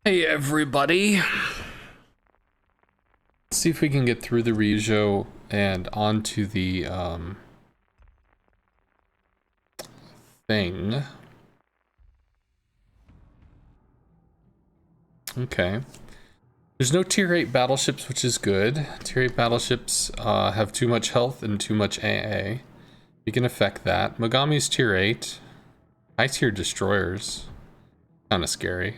Hey everybody. Let's see if we can get through the Ryujo and onto the thing. Okay. There's no tier 8 battleships, which is good. Tier 8 battleships have too much health and too much AA. You can affect that. Mogami's tier 8. High tier destroyers. Kind of scary.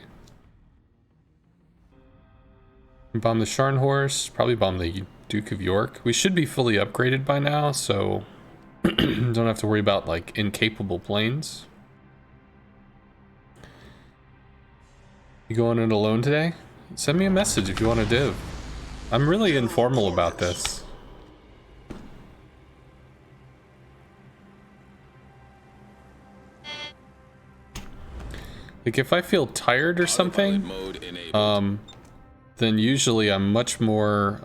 Bomb the Scharnhorst, probably bomb the Duke of York. We should be fully upgraded by now, so don't have to worry about like incapable planes. You going in alone today? Send me a message if you want to div. I'm really informal about this. Like if I feel tired or something, then usually I'm much more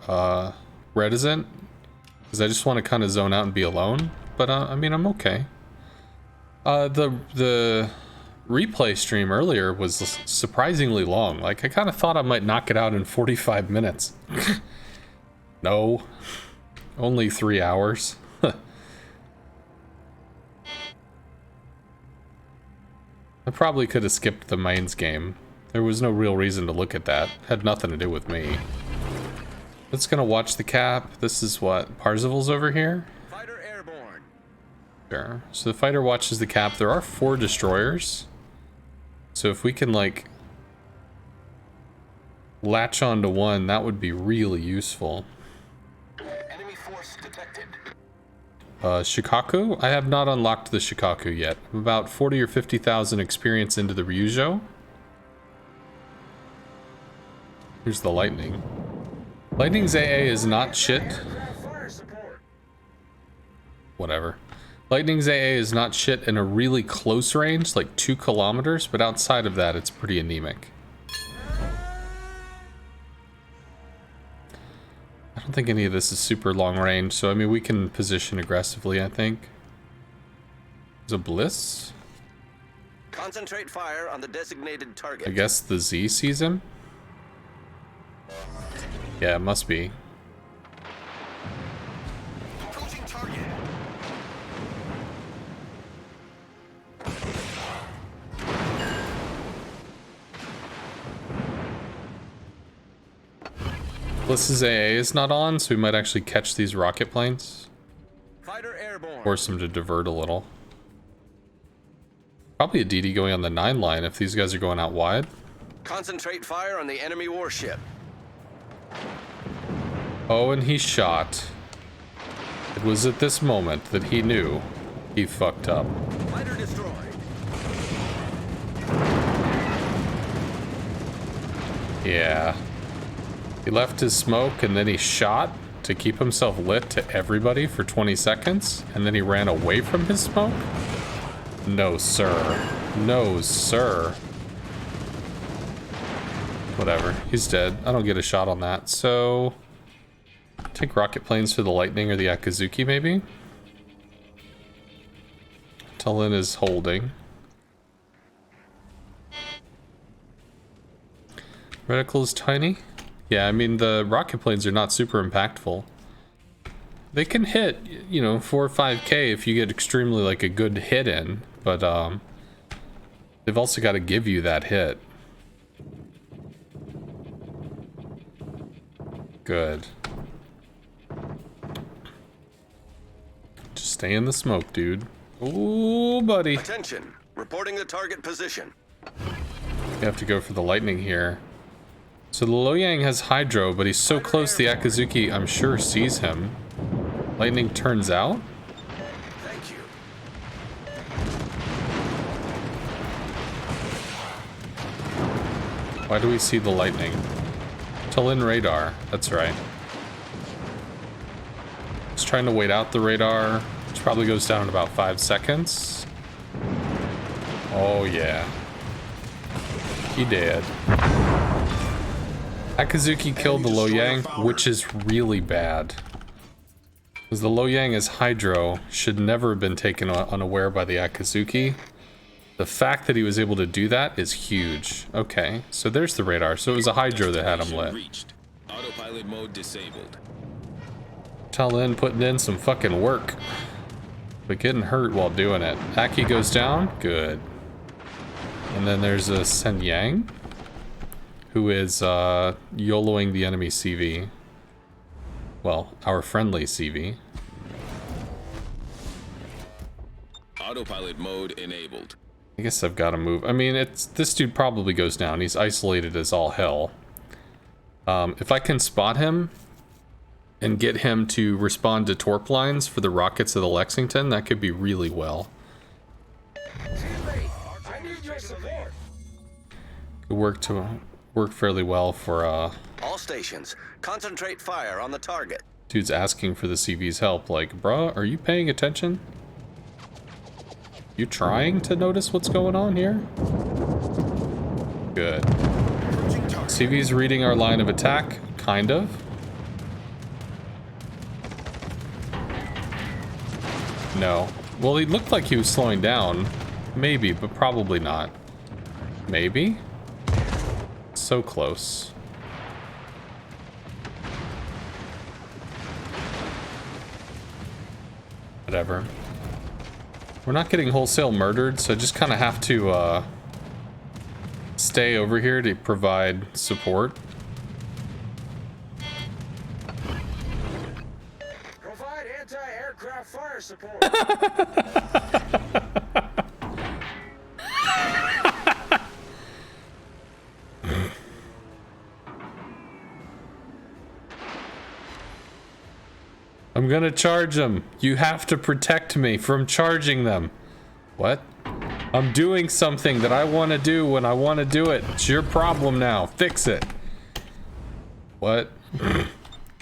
reticent because I just want to kind of zone out and be alone. But I mean, I'm okay. The replay stream earlier was surprisingly long. Like I kind of thought I might knock it out in 45 minutes. No, only 3 hours. I probably could have skipped the mains game. There was no real reason to look at that. Had nothing to do with me. Let's gonna watch the cap. This is what? Parzival's over here? Fighter airborne. Sure. So the fighter watches the cap. There are 4 destroyers. So if we can like latch onto one, that would be really useful. Enemy force detected. Shikaku? I have not unlocked the Shikaku yet. I'm about 40 or 50,000 experience into the Ryujo. Here's the lightning. Lightning's AA is not shit. Whatever. Lightning's AA is not shit in a really close range, like 2 kilometers, but outside of that, it's pretty anemic. I don't think any of this is super long range, so I mean, we can position aggressively, I think. There's a Bliss? Concentrate fire on the designated target. I guess the Z sees him? Yeah, it must be. Approaching target. Bliss's AA is not on, so we might actually catch these rocket planes. Fighter airborne. Force them to divert a little. Probably a DD going on the 9 line if these guys are going out wide. Concentrate fire on the enemy warship. Oh, and he shot. It was at this moment that he knew he fucked up. Fighter destroyed. Yeah. He left his smoke and then he shot to keep himself lit to everybody for 20 seconds, and then he ran away from his smoke? No, sir. No, sir. Whatever. He's dead. I don't get a shot on that, so... take rocket planes for the Lightning or the Akazuki, maybe? Tulin is holding. Reticle is tiny. Yeah, I mean, the rocket planes are not super impactful. They can hit, you know, 4 or 5k if you get extremely, like, a good hit in. But, they've also got to give you that hit. Good. Just stay in the smoke, dude. Ooh, buddy. Attention. Reporting the target position. You have to go for the Lightning here. So the Loyang has Hydro, but he's so close the Akazuki, I'm sure, sees him. Lightning turns out. Thank you. Why do we see the Lightning? Tulin radar, that's right. Just trying to wait out the radar, which probably goes down in about 5 seconds. Oh yeah. He did. Akazuki killed the Loyang, which is really bad. Because the Loyang as Hydro should never have been taken unaware by the Akazuki. The fact that he was able to do that is huge. Okay, so there's the radar. So it was a hydro that had him lit. Reached. Autopilot mode disabled. Tell in putting in some fucking work, but getting hurt while doing it. Aki goes down. Good. And then there's a Sen Yang, who is YOLOing the enemy CV. Well, our friendly CV. Autopilot mode enabled. I guess I've got to move. I mean, this dude probably goes down. He's isolated as all hell. If I can spot him and get him to respond to torp lines for the rockets of the Lexington, that could be really well. I need your support. Could work fairly well for All stations, concentrate fire on the target. dude's asking for the CV's help. Like, bruh, are you paying attention? You trying to notice what's going on here? Good. CV's reading our line of attack, kind of. No. Well, he looked like he was slowing down. Maybe, but probably not. Maybe? So close. Whatever. We're not getting wholesale murdered, so I just kind of have to stay over here to provide support. Provide anti-aircraft fire support. I'm gonna charge them. You have to protect me from charging them. What? I'm doing something that I want to do when I want to do it. It's your problem now. Fix it. What?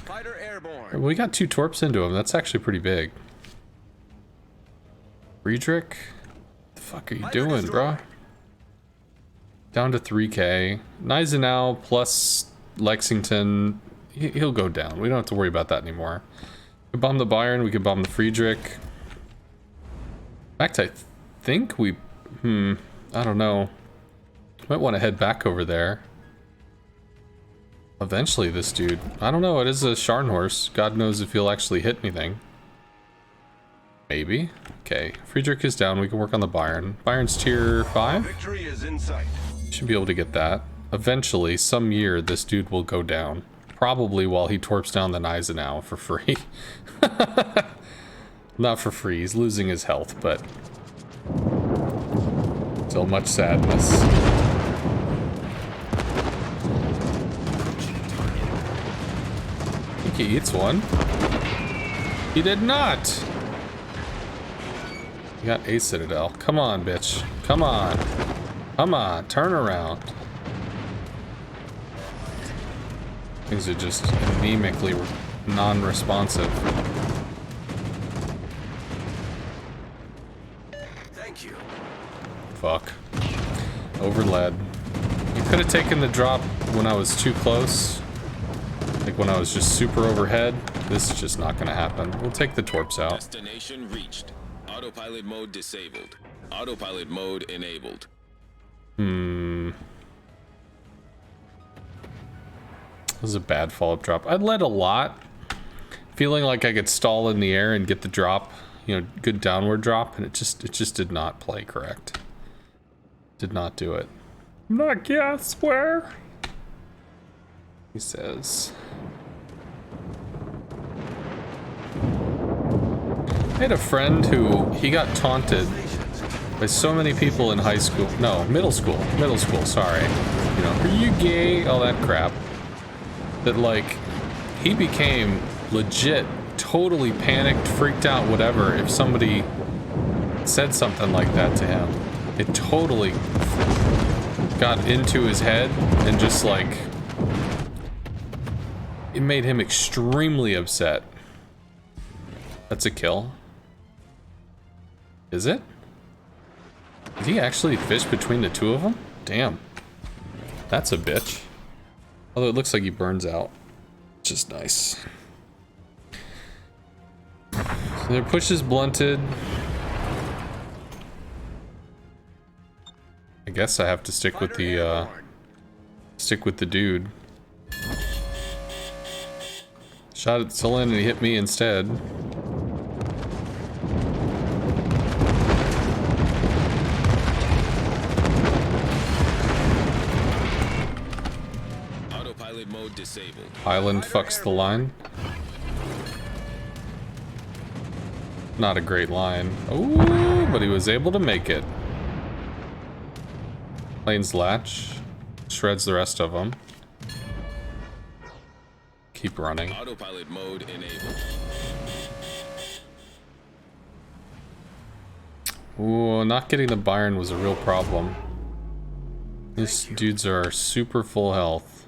Fighter airborne. We got 2 torps into him. That's actually pretty big. Friedrich? What the fuck are you doing, bro? Down to 3K. Gneisenau plus Lexington. He'll go down. We don't have to worry about that anymore. We could bomb the Bayern. We could bomb the Friedrich. In fact, I think we... I don't know. Might want to head back over there. Eventually, this dude. I don't know. It is a Scharnhorst. God knows if he'll actually hit anything. Maybe. Okay. Friedrich is down. We can work on the Bayern. Bayern's tier 5. Victory is in sight. Should be able to get that. Eventually, some year, this dude will go down. Probably while he torps down the Gneisenau for free. Not for free. He's losing his health, but... still much sadness. I think he eats one. He did not! He got a Citadel. Come on, bitch. Come on. Come on, turn around. Things are just anemically non-responsive. Thank you. Fuck. Overled. You could have taken the drop when I was too close. Like when I was just super overhead. This is just not gonna happen. We'll take the torps out. Destination reached. Autopilot mode disabled. Autopilot mode enabled. This is a bad follow-up drop. I led a lot. Feeling like I could stall in the air and get the drop. You know, good downward drop. And it just did not play correct. Did not do it. I'm not gas where? He says. I had a friend who, he got taunted by so many people in high school. No, middle school, sorry. You know, are you gay? All that crap. That like, he became legit, totally panicked, freaked out, whatever, if somebody said something like that to him. It totally got into his head and just like, it made him extremely upset. That's a kill. Is it? Did he actually fish between the two of them? Damn. That's a bitch. Although it looks like he burns out. Which is nice. So their push is blunted. I guess I have to stick with the dude. Shot at Solin and he hit me instead. Autopilot mode disabled. Island fucks the line. Not a great line. Ooh, but he was able to make it. Planes latch. Shreds the rest of them. Keep running. Autopilot mode enabled. Ooh, not getting the Byron was a real problem. These dudes are super full health.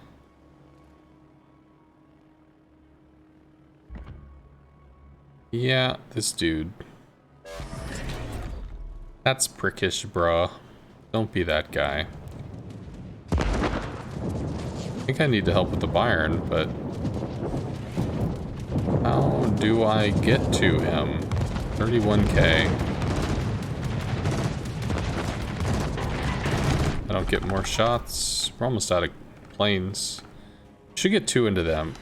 Yeah, this dude. That's prickish, bruh. Don't be that guy. I think I need to help with the Byron, but how do I get to him? 31k. I don't get more shots. We're almost out of planes. Should get 2 into them.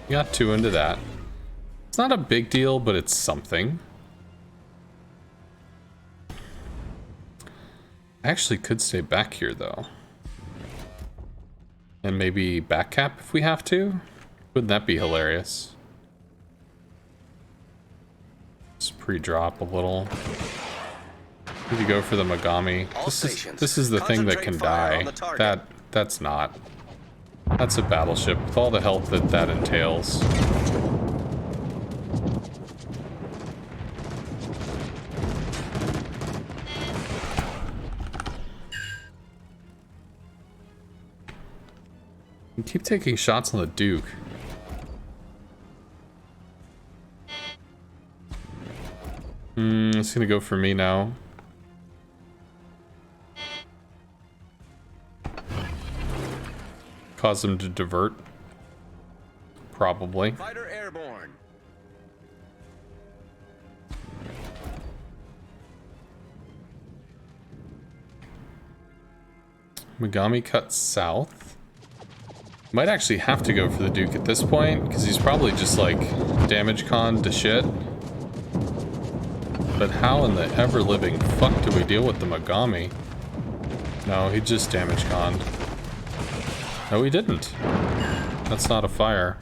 Got 2 into that. It's not a big deal, but it's something. I actually could stay back here, though. And maybe back cap if we have to? Wouldn't that be hilarious? Let's pre-drop a little. Need to go for the Mogami. This is the thing that can die. That's not. That's a battleship with all the health that entails. You keep taking shots on the Duke. It's gonna go for me now. Cause him to divert. Probably. Fighter airborne. Mogami cuts south. Might actually have to go for the Duke at this point, because he's probably just like damage con to shit. But how in the ever-living fuck do we deal with the Mogami? No, he just damage conned. No, he didn't. That's not a fire.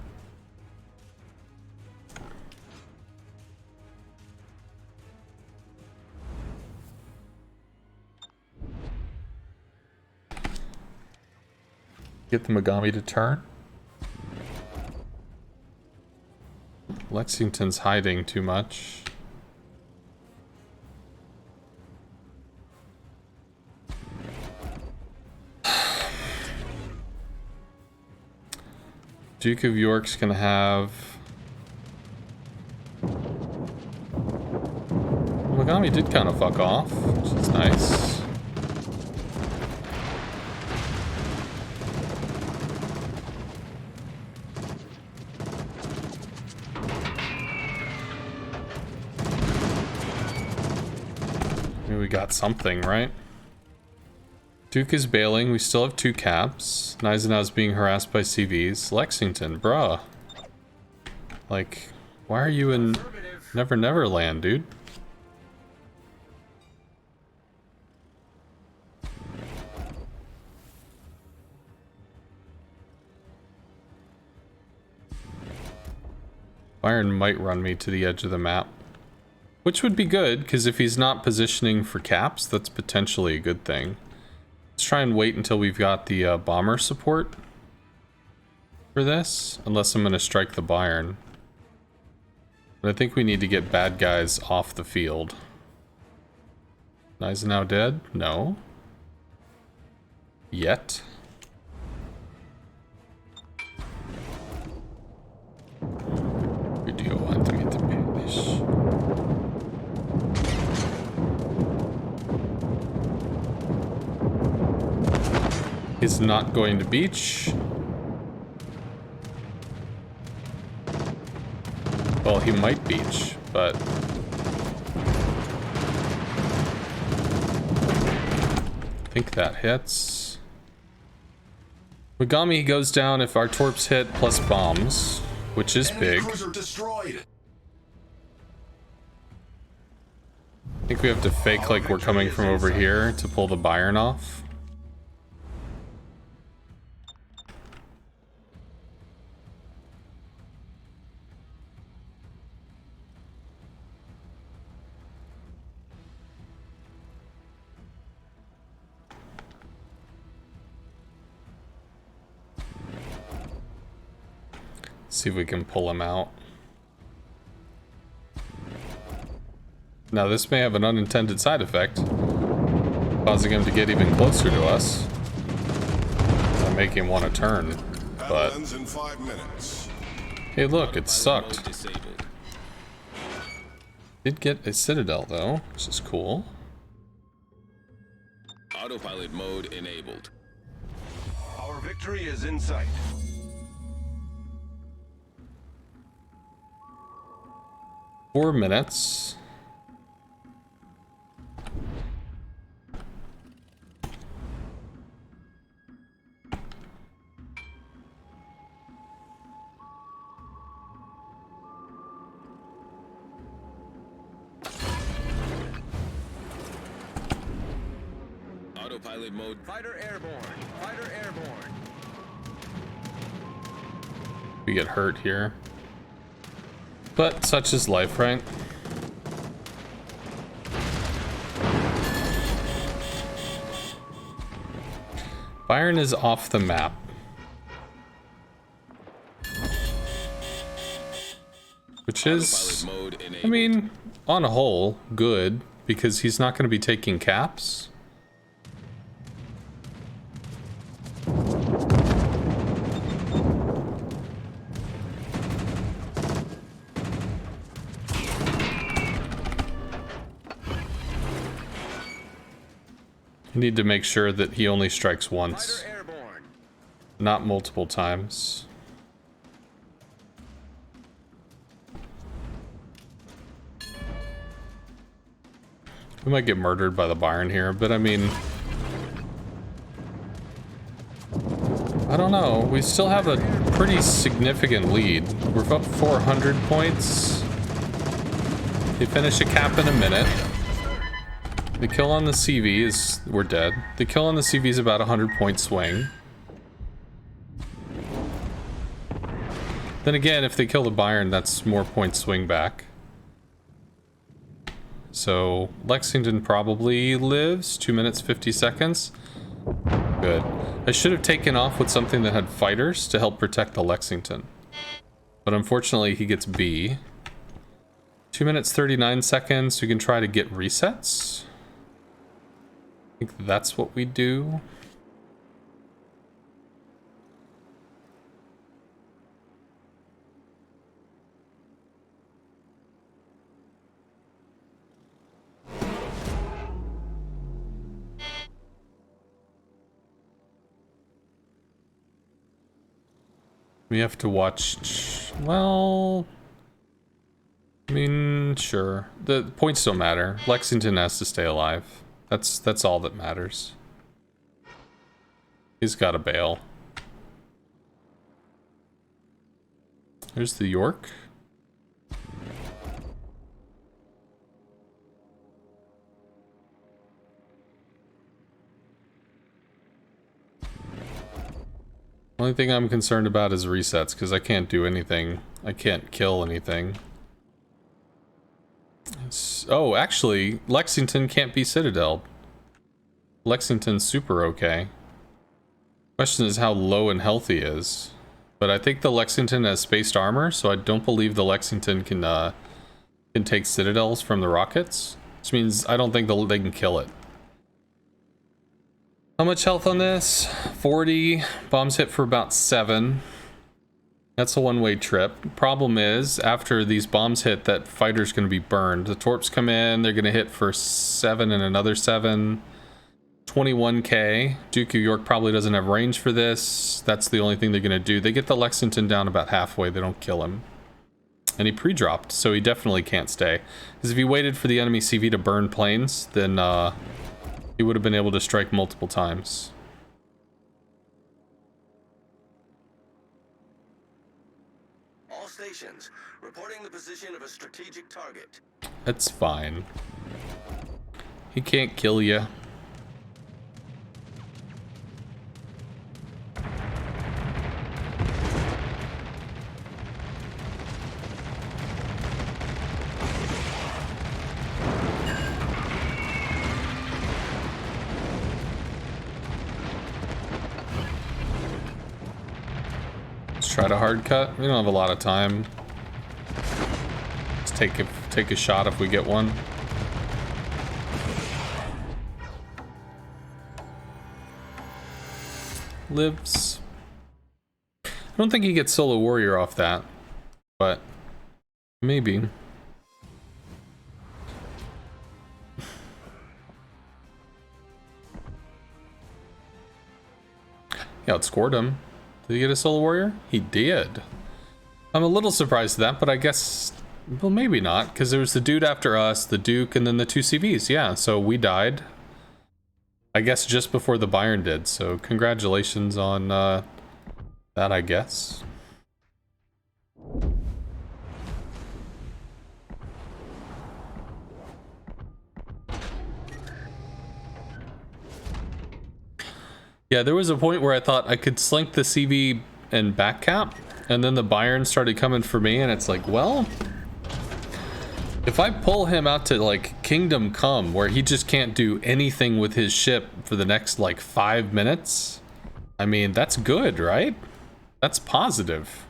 Get the Mogami to turn. Lexington's hiding too much. Duke of York's gonna have... Mogami did kind of fuck off, which is nice. Maybe we got something, right? Duke is bailing. We still have 2 caps. Gneisenau's being harassed by CVs. Lexington, bruh. Like, why are you in Never Never Land, dude? Byron might run me to the edge of the map. Which would be good, because if he's not positioning for caps, that's potentially a good thing. Let's try and wait until we've got the bomber support for this, unless I'm going to strike the Byron. But I think we need to get bad guys off the field. Gneisenau dead? No. Yet. Video antimate Spanish. Is not going to beach. Well, he might beach, but... think that hits. Megami goes down if our torps hit plus bombs, which is Enemy big. cruiser destroyed. I think we have to fake like we're coming from over here to pull the Bayern off. See if we can pull him out. Now this may have an unintended side effect, causing him to get even closer to us. So make him want to turn, but... Ends in 5 minutes. Hey look, it Autopilot sucked. mode disabled. Did get a citadel though, which is cool. Autopilot mode enabled. Our victory is in sight. Four minutes. Autopilot mode. Fighter airborne. Fighter airborne. We get hurt here. But such is life, right? Bayern is off the map. Which is, Autopilot mode enabled. I mean, on a whole, good, because he's not going to be taking caps. You need to make sure that he only strikes once, Fighter airborne. not multiple times. We might get murdered by the Bayern here, but I mean... I don't know. We still have a pretty significant lead. We're up 400 points. They finish a cap in a minute. The kill on the CV is... We're dead. The kill on the CV is about a 100-point swing. Then again, if they kill the Bayern, that's more point swing back. So, Lexington probably lives. 2 minutes, 50 seconds. Good. I should have taken off with something that had fighters to help protect the Lexington. But unfortunately, he gets B. 2 minutes, 39 seconds. We can try to get resets. I think that's what we do. We have to watch... Well... I mean, sure. The points don't matter. Lexington has to stay alive. That's all that matters. He's got to bail. There's the York. Only thing I'm concerned about is resets, because I can't do anything. I can't kill anything. Oh, actually, Lexington can't be citadeled. Lexington's super okay. Question is how low and health he is. But I think the Lexington has spaced armor, so I don't believe the Lexington can take citadels from the rockets. Which means I don't think they can kill it. How much health on this? 40. Bombs hit for about 7. That's a one-way trip. Problem is, after these bombs hit, that fighter's going to be burned. The torps come in, they're going to hit for 7 and another 7. 21k. Duke of York probably doesn't have range for this. That's the only thing they're going to do. They get the Lexington down about halfway. They don't kill him. And he pre-dropped, so he definitely can't stay. Because if he waited for the enemy CV to burn planes, then he he would have been able to strike multiple times. All stations, reporting the position of a strategic target. That's fine. He can't kill you. Try to hard cut. We don't have a lot of time. Let's take a shot if we get one. Lives. I don't think he gets solo warrior off that, but maybe. Yeah, outscored him. Did he get a solo warrior? He did. I'm a little surprised at that, but I guess, well, maybe not, because there was the dude after us, the Duke, and then the 2 CVs. Yeah, so we died. I guess just before the Bayern did, so congratulations on that, I guess. Yeah, there was a point where I thought I could slink the CV and back cap, and then the Bayern started coming for me, and it's like, well, if I pull him out to like Kingdom Come, where he just can't do anything with his ship for the next like 5 minutes, I mean, that's good, right? That's positive.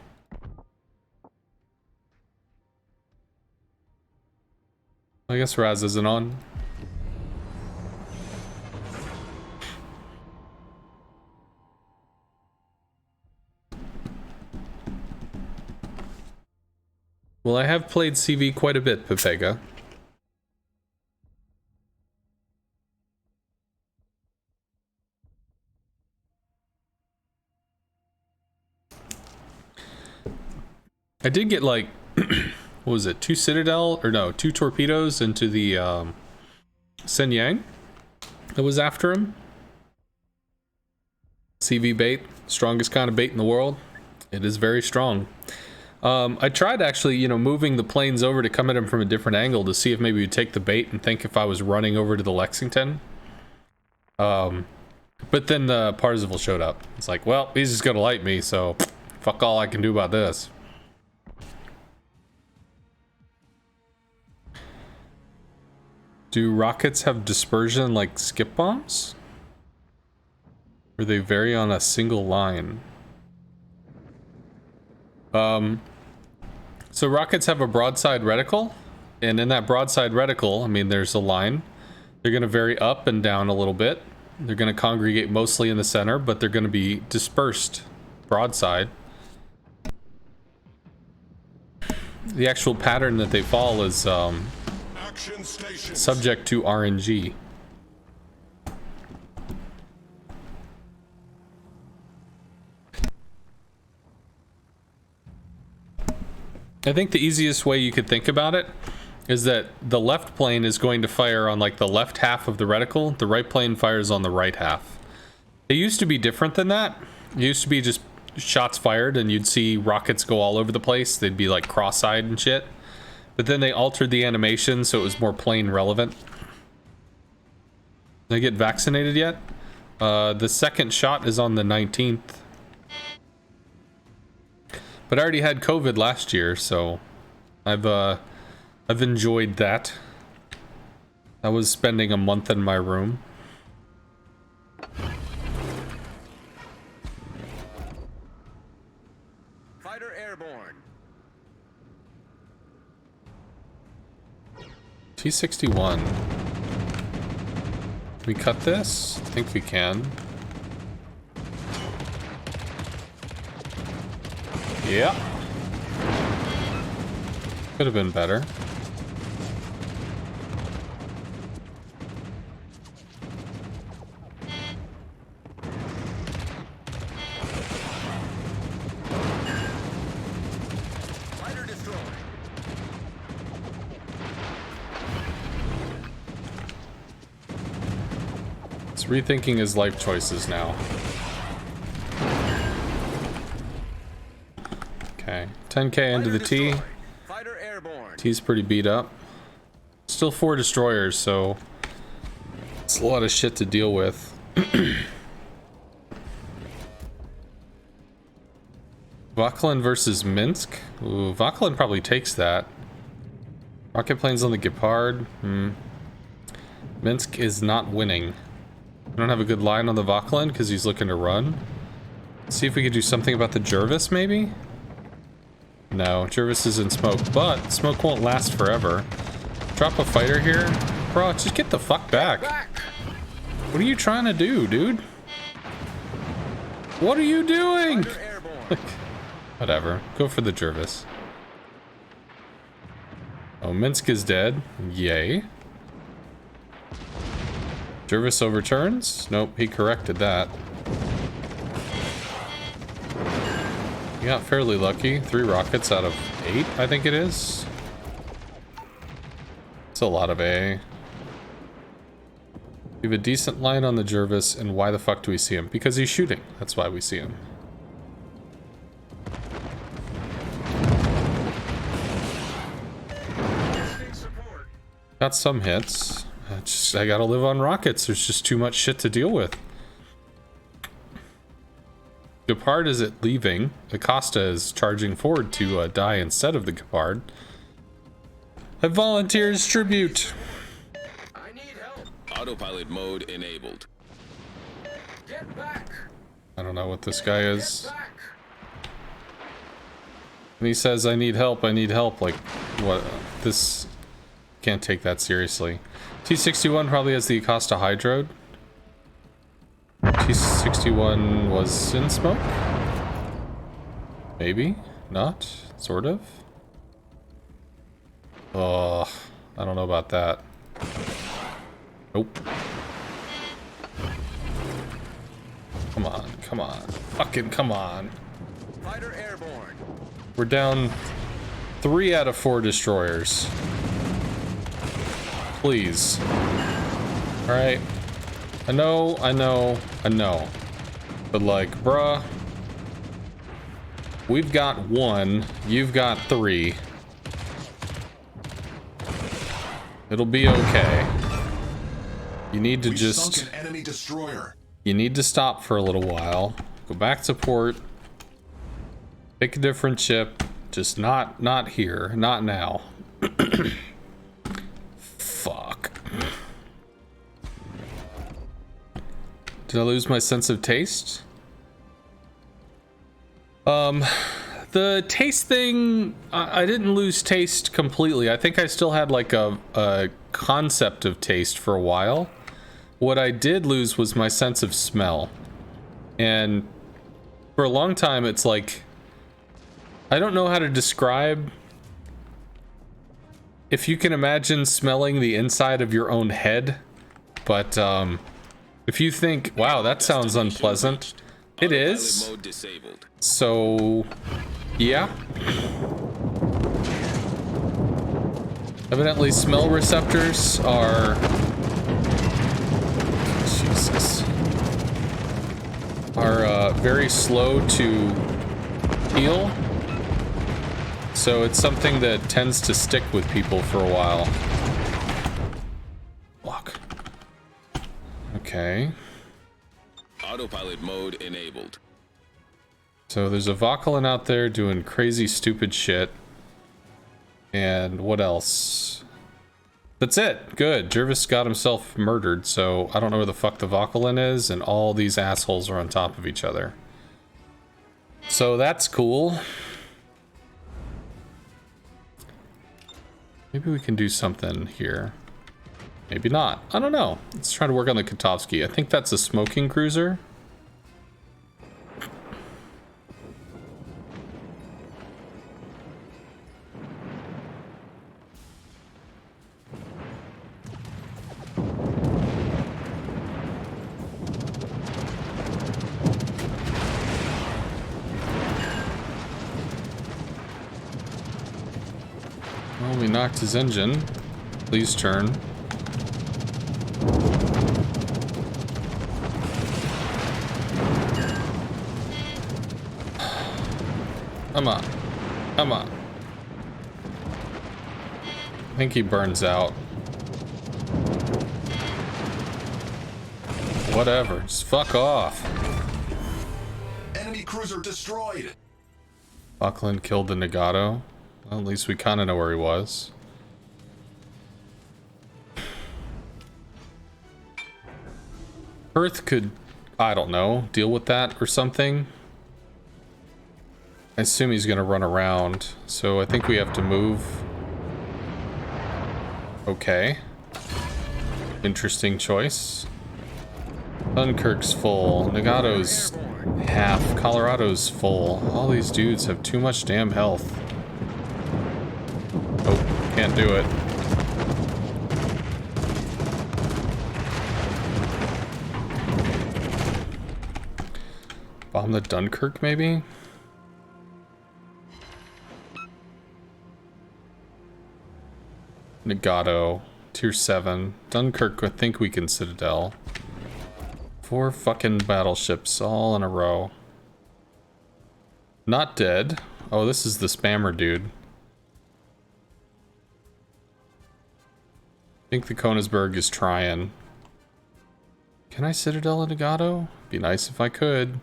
I guess Raz isn't on. Well, I have played CV quite a bit, Pepega. I did get like, what was it, 2 Citadel, or no, 2 torpedoes into the Sen Yang that was after him. CV bait, strongest kind of bait in the world. It is very strong. I tried actually, you know, moving the planes over to come at him from a different angle to see if maybe we'd take the bait and think if I was running over to the Lexington. But then the Parzival showed up. It's like, well, he's just gonna light me, so fuck all I can do about this. Do rockets have dispersion like skip bombs? Or they vary on a single line? So rockets have a broadside reticle, and in that broadside reticle, I mean, there's a line. They're going to vary up and down a little bit. They're going to congregate mostly in the center, but they're going to be dispersed broadside. The actual pattern that they fall is subject to RNG. I think the easiest way you could think about it is that the left plane is going to fire on like the left half of the reticle, the right plane fires on the right half. It used to be different than that. It used to be just shots fired and you'd see rockets go all over the place. They'd be like cross-eyed and shit. But then they altered the animation so it was more plane relevant. Did I get vaccinated yet? The second shot is on the 19th. But I already had COVID last year, so I've enjoyed that. I was spending a month in my room. Fighter airborne. T-61. Can we cut this? I think we can. Yeah. Could have been better. Fighter destroyed. He's rethinking his life choices now. Okay, 10k into the T. Fighter airborne. T's pretty beat up. Still 4 destroyers, so it's a lot of shit to deal with. Vaklin versus Minsk. Ooh, Vaklin probably takes that. Rocket planes on the Gepard. Minsk is not winning. I don't have a good line on the Vaklin because he's looking to run. Let's see if we could do something about the Jervis, maybe? No, Jervis is in smoke, but smoke won't last forever. Drop a fighter here. Bro, just get the fuck back. What are you trying to do, dude? What are you doing? Whatever. Go for the Jervis. Oh, Minsk is dead. Yay. Jervis overturns? Nope, he corrected that. You got fairly lucky. 3 rockets out of 8, I think it is. It's a lot of A. We have a decent line on the Jervis, and why the fuck do we see him? Because he's shooting. That's why we see him. Got some hits. I gotta live on rockets. There's just too much shit to deal with. Gepard is it leaving. Acosta is charging forward to die instead of the Gepard. I volunteer as tribute. I need help. Autopilot mode enabled. Get back. I don't know what this guy is. Get back. And he says, I need help, like, what? This... Can't take that seriously. T-61 probably has the Acosta Hydro. T-61 was in smoke? Maybe? Not? Sort of? Oh, I don't know about that. Nope. Come on, come on. Fucking come on. Fighter airborne. We're down 3 out of 4 destroyers. Please. Alright. I know. But like, bruh. We've got 1. You've got 3. It'll be okay. You need to just... Sunk an enemy destroyer. You need to stop for a little while. Go back to port. Pick a different ship. Just not here. Not now. Fuck. Did I lose my sense of taste? The taste thing, I didn't lose taste completely. I think I still had like a concept of taste for a while. What I did lose was my sense of smell. And for a long time, it's like, I don't know how to describe. If you can imagine smelling the inside of your own head, but if you think, wow, that sounds unpleasant, it is. Mode disabled. So, yeah. Evidently, smell receptors are... Jesus. Are very slow to heal. So it's something that tends to stick with people for a while. Fuck. Okay. Autopilot mode enabled. So there's a Vaklin out there doing crazy stupid shit. And what else? That's it. Good. Jervis got himself murdered, so I don't know where the fuck the Vaklin is, and all these assholes are on top of each other. So that's cool. Maybe we can do something here. Maybe not. I don't know. Let's try to work on the Kotovsky. I think that's a smoking cruiser. Well, we knocked his engine. Please turn. Come on. Come on. I think he burns out. Whatever. Just fuck off. Enemy cruiser destroyed. Buckland killed the Nagato. Well, at least we kind of know where he was. Earth could, I don't know, deal with that or something. I assume he's gonna run around, so I think we have to move. Okay. Interesting choice. Dunkirk's full. Nagato's half. Colorado's full. All these dudes have too much damn health. Oh, can't do it. Bomb the Dunkirk, maybe? Nagato. Tier 7. Dunkirk, I think we can Citadel. 4 fucking battleships all in a row. Not dead. Oh, this is the spammer dude. I think the Konigsberg is trying. Can I Citadel a Nagato? Be nice if I could.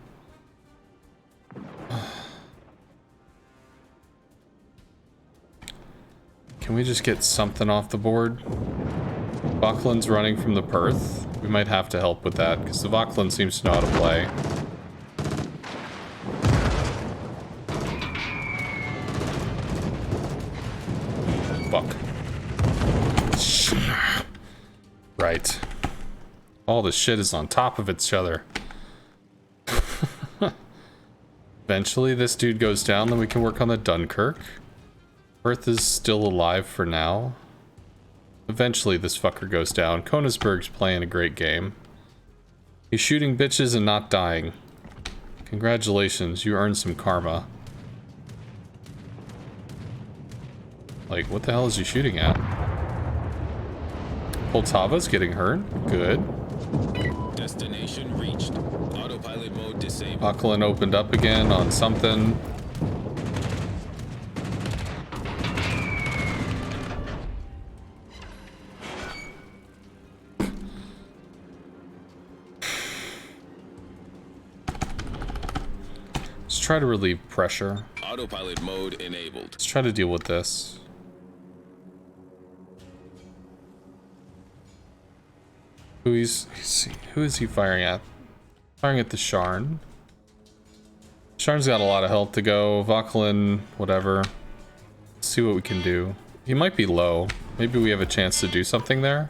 Can we just get something off the board? Voklin's running from the Perth. We might have to help with that, because the Voklin seems to know how to play. Fuck. Right. All the shit is on top of each other. Eventually this dude goes down, then we can work on the Dunkirk. Earth is still alive for now. Eventually this fucker goes down. Konigsberg's playing a great game. He's shooting bitches and not dying. Congratulations, you earned some karma. Like, what the hell is he shooting at? Poltava's getting hurt. Good. Destination reached. Autopilot mode disabled. Auckland opened up again on something. Let's try to relieve pressure. Autopilot mode enabled. Let's try to deal with this. Who is he firing at? Firing at the Sharn. Sharn's got a lot of health to go. Voklin, whatever. Let's see what we can do. He might be low. Maybe we have a chance to do something there.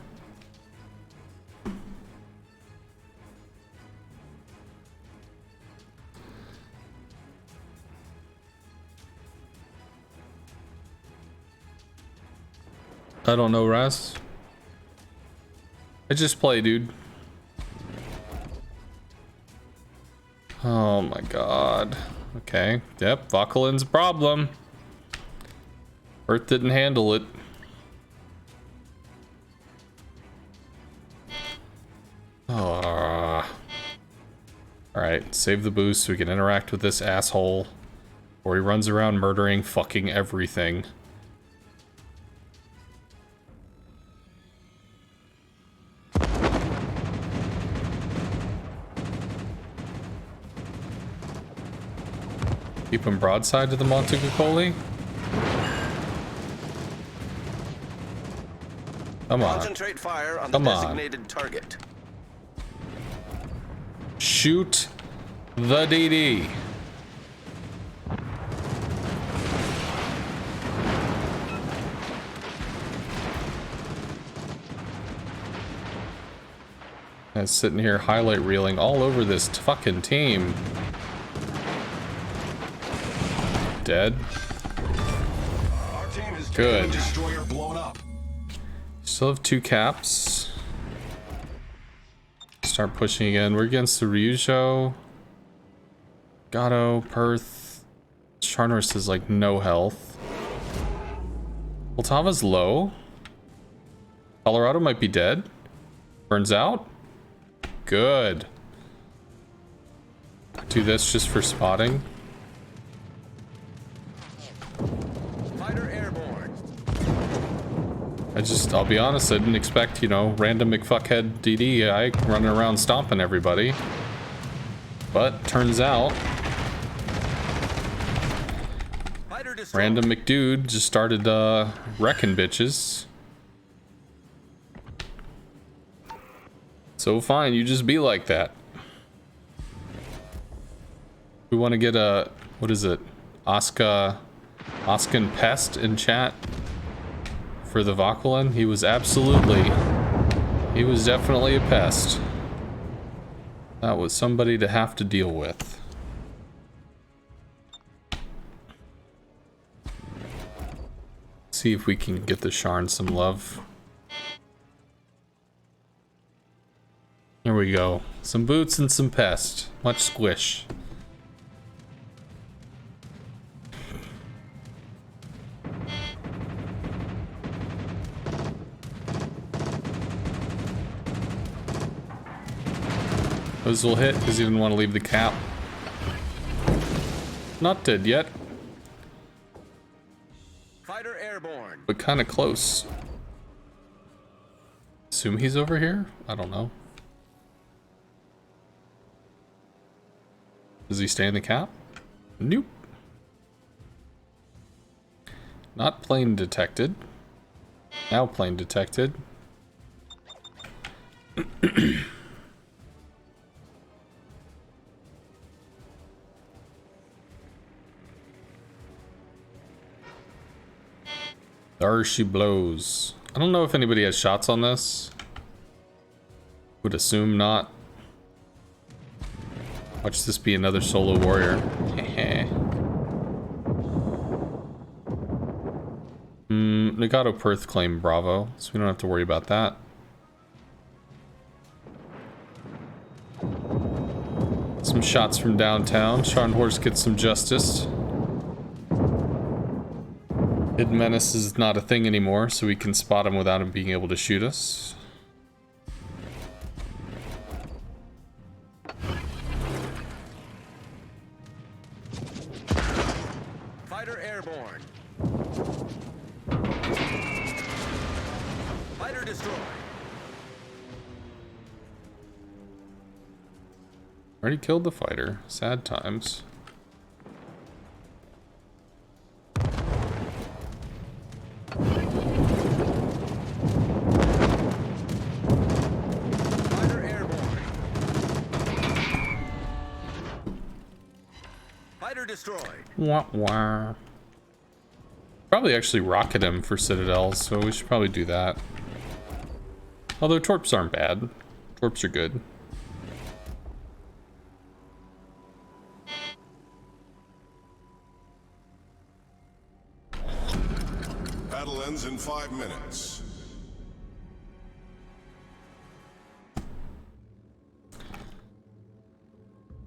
I don't know, Raz. I just play, dude. Oh my god. Okay. Yep, Voklin's a problem. Earth didn't handle it. Alright, save the boost so we can interact with this asshole. Or he runs around murdering fucking everything. Keep him broadside to the Montecuccoli. Come on. Concentrate fire on the designated target. Shoot the DD. I'm sitting here highlight reeling all over this fucking team. Dead. Our team is Good. destroyer blown up. Still have 2 caps. Start pushing again. We're against the Ryujo. Gato, Perth. Charnhurst is like no health. Poltava's low. Colorado might be dead. Burns out. Good. Do this just for spotting. I'll be honest, I didn't expect, you know, random McFuckhead DD running around stomping everybody. But turns out, random McDude just started wrecking bitches. So fine, you just be like that. We want to get a, what is it? Oscan Pest in chat for the Vauquelin. He was definitely a pest. That was somebody to have to deal with. See if we can get the Sharn some love. Here we go. Some boots and some pest. Much squish. Those will hit because he didn't want to leave the cap. Not dead yet. Fighter airborne. But kind of close. Assume he's over here? I don't know. Does he stay in the cap? Nope. Not plane detected. Now plane detected. There she blows. I don't know if anybody has shots on this. Would assume not. Watch this be another solo warrior. Legato Perth claimed Bravo, so we don't have to worry about that. Some shots from downtown. Sharn Horse gets some justice. Hidden Menace is not a thing anymore, so we can spot him without him being able to shoot us. Fighter airborne. Fighter destroyed. Already killed the fighter. Sad times. Fighter airborne. Fighter destroyed. Wah, wah. Probably actually rocket him for Citadel, so we should probably do that. Although torps aren't bad. Torps are good. Battle ends in 5 minutes.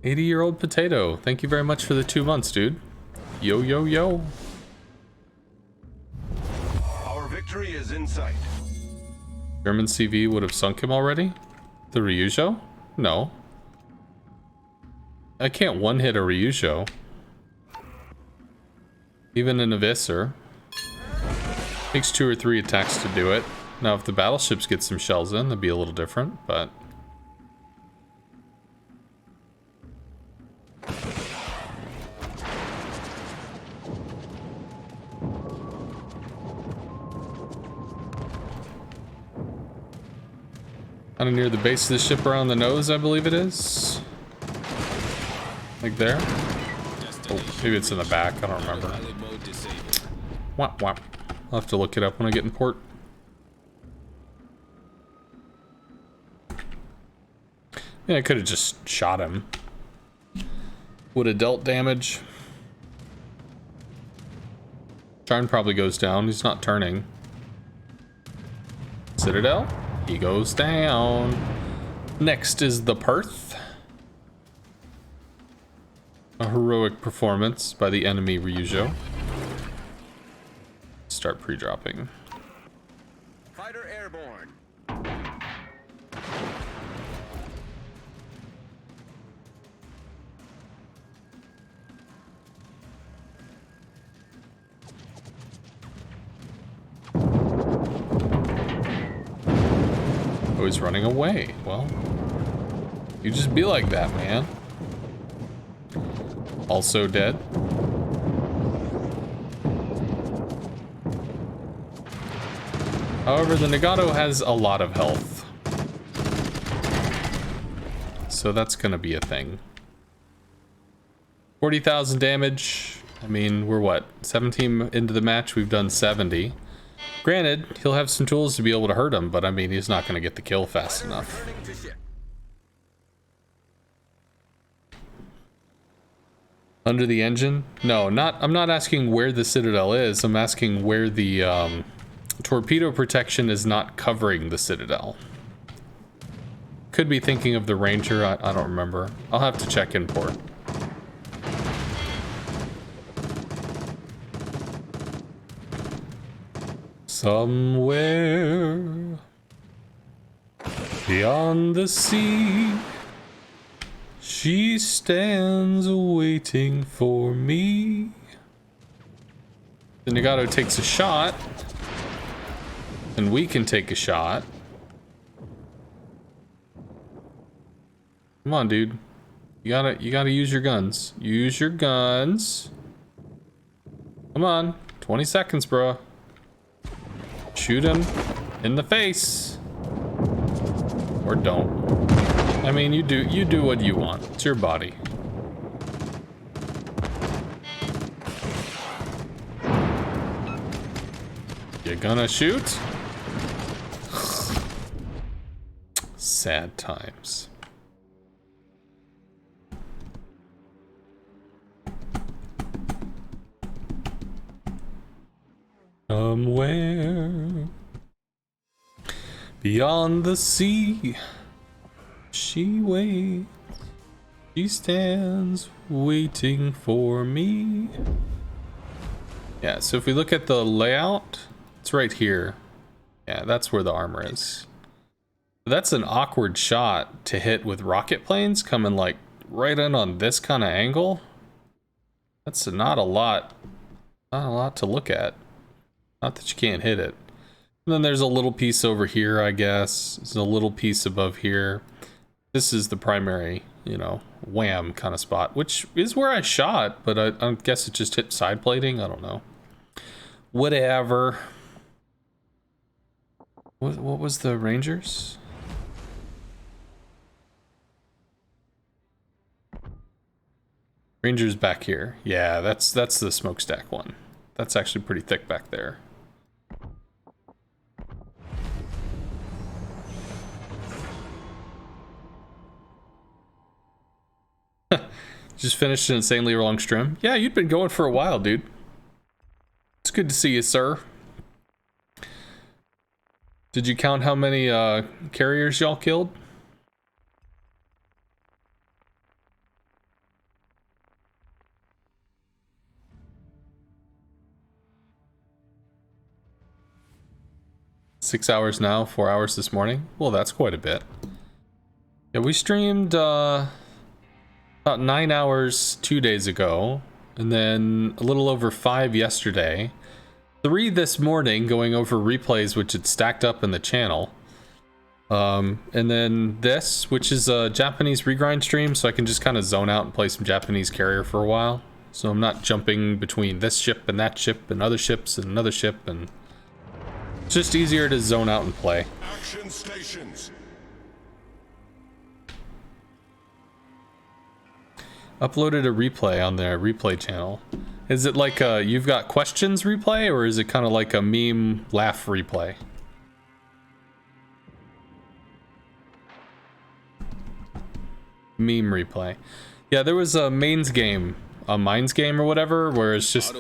$80-year-old potato. Thank you very much for the 2 months, dude. Yo, yo, yo. Our victory is in sight. German CV would have sunk him already? The Ryujo? No. I can't one-hit a Ryujo. Even in a Visser. Takes 2 or 3 attacks to do it. Now if the battleships get some shells in, that'd be a little different, but... kind of near the base of the ship around the nose, I believe it is. Like there. Oh, maybe it's in the back, I don't remember. Whap whap. I'll have to look it up when I get in port. Yeah, I could have just shot him. Would have dealt damage. Sharn probably goes down, he's not turning. Citadel? He goes down. Next is the Perth. A heroic performance by the enemy Ryujo. Start pre-dropping. Fighter airborne. Oh, he's running away. Well, you just be like that, man. Also dead. However, the Nagato has a lot of health. So that's gonna be a thing. 40,000 damage. I mean, we're what? 17 into the match, we've done 70. Granted, he'll have some tools to be able to hurt him, but I mean, he's not gonna get the kill fast enough. Under the engine? No, I'm not asking where the Citadel is. I'm asking where the torpedo protection is not covering the Citadel. Could be thinking of the Ranger. I don't remember. I'll have to check import. Somewhere beyond the sea, she stands waiting for me. The Nagato takes a shot, and we can take a shot. Come on, dude. You gotta use your guns. Use your guns. Come on. 20 seconds, bro. Shoot him in the face. Or don't. I mean, you do what you want. It's your body. You gonna shoot? Sad times. Somewhere beyond the sea, she waits. She stands waiting for me. Yeah, so if we look at the layout, it's right here. Yeah, that's where the armor is. That's an awkward shot to hit with rocket planes coming like right in on this kind of angle. That's not a lot to look at. Not that you can't hit it. And then there's a little piece over here, I guess. There's a little piece above here. This is the primary, you know, wham kind of spot, which is where I shot, but I guess it just hit side plating. I don't know. Whatever. What was the Rangers? Rangers back here. Yeah, that's the smokestack one. That's actually pretty thick back there. Just finished an insanely long stream. Yeah, you'd been going for a while, dude. It's good to see you, sir. Did you count how many carriers y'all killed? Six hours now, 4 hours this morning. Well, that's quite a bit. Yeah, we streamed about 9 hours 2 days ago, and then a little over 5 yesterday. 3 this morning, going over replays, which had stacked up in the channel. And then this, which is a Japanese regrind stream, so I can just kind of zone out and play some Japanese carrier for a while. So I'm not jumping between this ship and that ship and other ships and another ship, and it's just easier to zone out and play. Action stations. Uploaded a replay on their replay channel. Is it like a you've got questions replay, or is it kind of like a meme laugh replay? Meme replay. Yeah, there was a Mines game, a Mines game or whatever, where it's just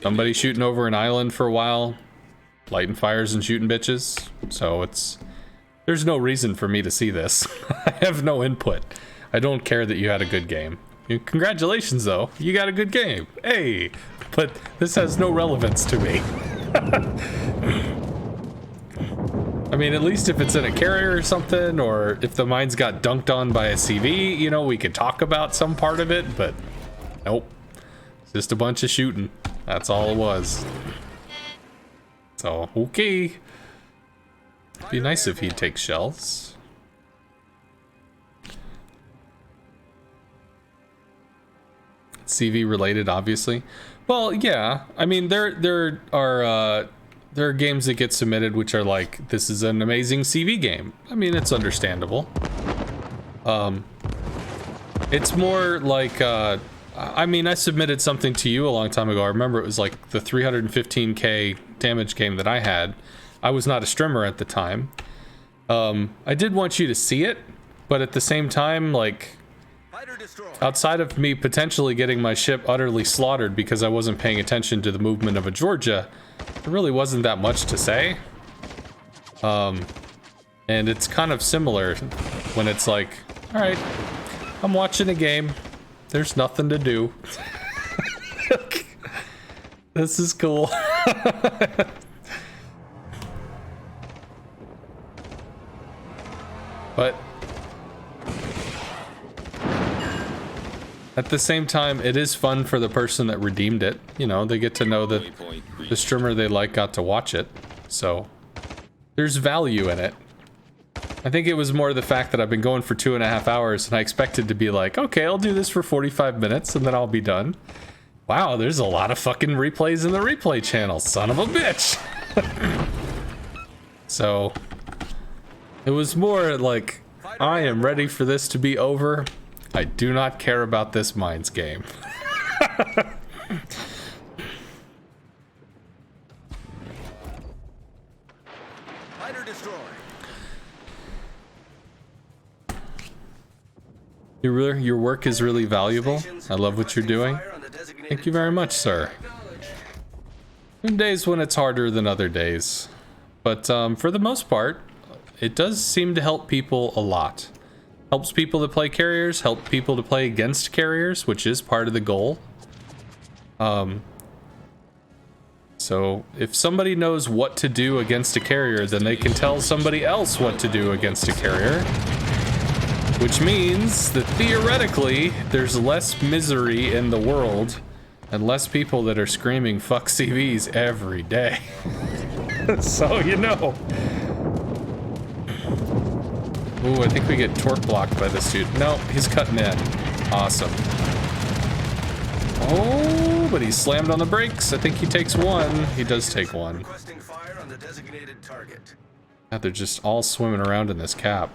somebody shooting over an island for a while, lighting fires and shooting bitches. So there's no reason for me to see this. I have no input. I don't care that you had a good game. Congratulations, though. You got a good game. Hey, but this has no relevance to me. I mean, at least if it's in a carrier or something, or if the mines got dunked on by a CV, you know, we could talk about some part of it, but nope. It's just a bunch of shooting. That's all it was. So, okay. Be nice if he'd take shells. CV related, obviously. Well, yeah. I mean, there are games that get submitted which are like, this is an amazing CV game. I mean, it's understandable. It's more like, I mean, I submitted something to you a long time ago. I remember it was like the 315k damage game that I had. I was not a streamer at the time. I did want you to see it, but at the same time, like, outside of me potentially getting my ship utterly slaughtered because I wasn't paying attention to the movement of a Georgia, there really wasn't that much to say. And it's kind of similar when it's like, all right, I'm watching a game. There's nothing to do. This is cool. But at the same time, it is fun for the person that redeemed it. You know, they get to know that the streamer they like got to watch it. So there's value in it. I think it was more the fact that I've been going for 2.5 hours and I expected to be like, okay, I'll do this for 45 minutes and then I'll be done. Wow, there's a lot of fucking replays in the replay channel, son of a bitch. So it was more like, I am ready for this to be over. I do not care about this Mines game. Your work is really valuable. I love what you're doing. Thank you very much, sir. There are days when it's harder than other days. But for the most part, it does seem to help people a lot. Helps people to play carriers, help people to play against carriers, which is part of the goal. So if somebody knows what to do against a carrier, then they can tell somebody else what to do against a carrier. Which means that theoretically, there's less misery in the world and less people that are screaming fuck CVs every day. So, you know. Ooh, I think we get torque blocked by this dude. No, he's cutting in. Awesome. Oh, but he slammed on the brakes. I think he takes one. He does take one. God, they're just all swimming around in this cap.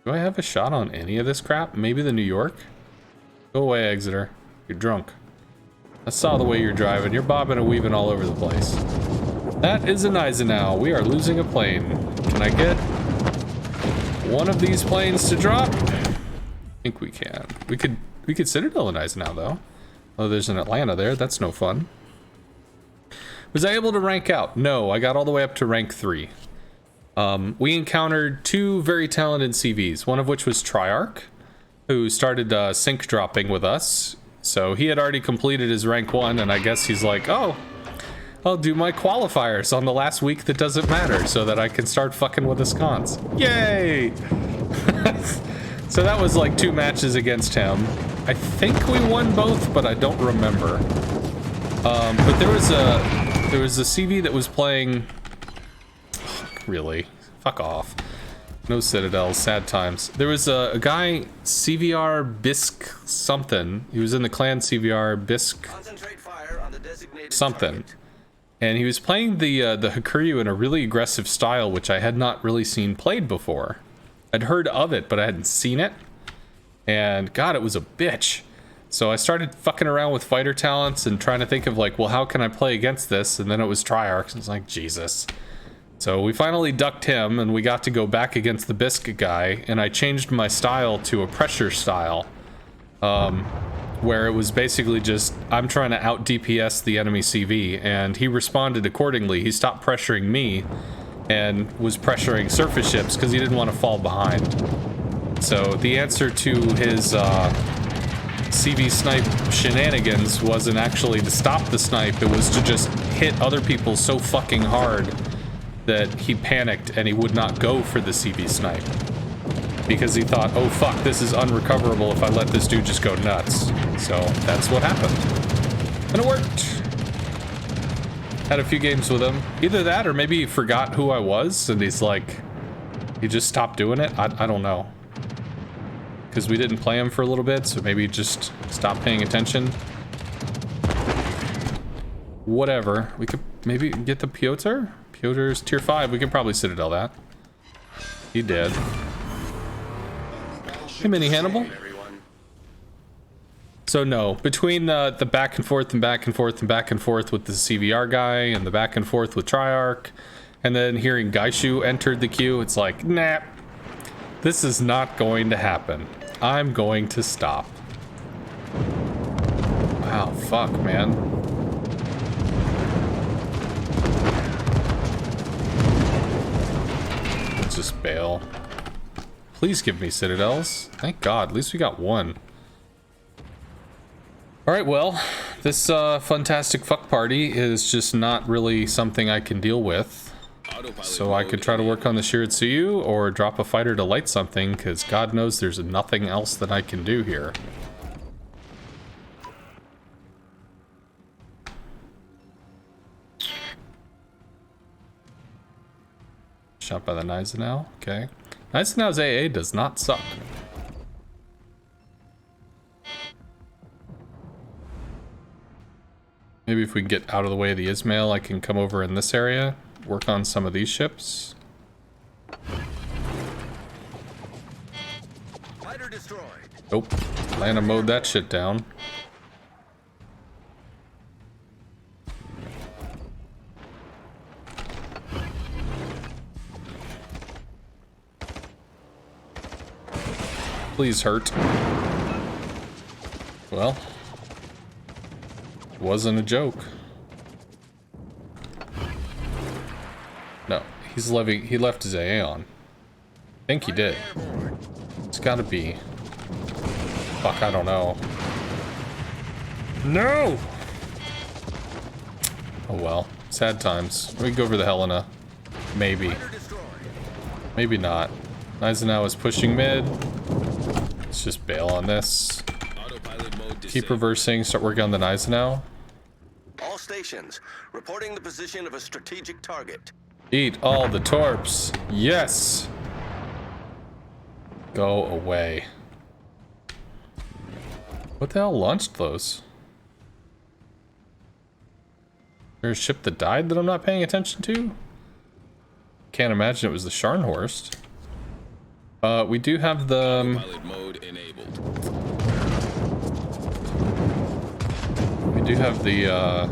Do I have a shot on any of this crap? Maybe the New York? Go away, Exeter. You're drunk. I saw the way you're driving. You're bobbing and weaving all over the place. That is an Eisenhower. We are losing a plane. Can I get one of these planes to drop? I think we can. We could Citadel in Eisenhower though. Oh, there's an Atlanta there. That's no fun. Was I able to rank out? No, I got all the way up to rank 3. We encountered 2 very talented CVs, one of which was Triarch, who started sync dropping with us. So he had already completed his rank 1, and I guess he's like, oh, I'll do my qualifiers on the last week that doesn't matter so that I can start fucking with the sconce. Yay! So that was like 2 matches against him. I think we won both, but I don't remember. But there was a CV that was playing. Really? Fuck off. No Citadels, sad times. There was a guy, CVR Bisque something. He was in the clan CVR Bisque something. And he was playing the Hakuryu in a really aggressive style, which I had not really seen played before. I'd heard of it, but I hadn't seen it. And God, it was a bitch. So I started fucking around with fighter talents and trying to think of like, well, how can I play against this? And then it was Triarchs, and it's like, Jesus. So we finally ducked him, and we got to go back against the Bisque guy, and I changed my style to a pressure style, where it was basically just, I'm trying to out DPS the enemy CV, and he responded accordingly. He stopped pressuring me, and was pressuring surface ships, because he didn't want to fall behind. So the answer to his CV snipe shenanigans wasn't actually to stop the snipe, it was to just hit other people so fucking hard that he panicked and he would not go for the CV snipe because he thought, oh fuck, this is unrecoverable if I let this dude just go nuts. So that's what happened, and it worked. Had a few games with him. Either that or maybe he forgot who I was and he's like, he just stopped doing it. I don't know. Because we didn't play him for a little bit, so maybe he just stopped paying attention. Whatever. We could maybe get the Piotr? Piotr's tier 5. We could probably Citadel that. He did. Hey, Mini Hannibal. So no, between the back and forth and back and forth and back and forth with the CVR guy and the back and forth with Triarch, and then hearing Gaishu entered the queue, it's like, nah, this is not going to happen. I'm going to stop. Wow, fuck, man. Let's just bail. Please give me Citadels. Thank God, at least we got one. Alright, well, this fantastic fuck party is just not really something I can deal with. So I could try to work on the Shiratsuyu or drop a fighter to light something, because God knows there's nothing else that I can do here. Shot by the Naizenau, okay. Naizenau's AA does not suck. Maybe if we can get out of the way of the Ismail, I can come over in this area, work on some of these ships. Fighter destroyed. Nope. Atlanta mowed that shit down. Please hurt. Well. Wasn't a joke. No, he left his AA on. I think he did. It's gotta be. Fuck, I don't know. No! Oh well. Sad times. We can go over the Helena. Maybe. Maybe not. Naizenau is pushing mid. Let's just bail on this. Keep reversing, start working on the Naizenau. All stations, reporting the position of a strategic target. Eat all the torps. Yes! Go away. What the hell launched those? There's a ship that died that I'm not paying attention to? Can't imagine it was the Scharnhorst. We do have the... We do have the,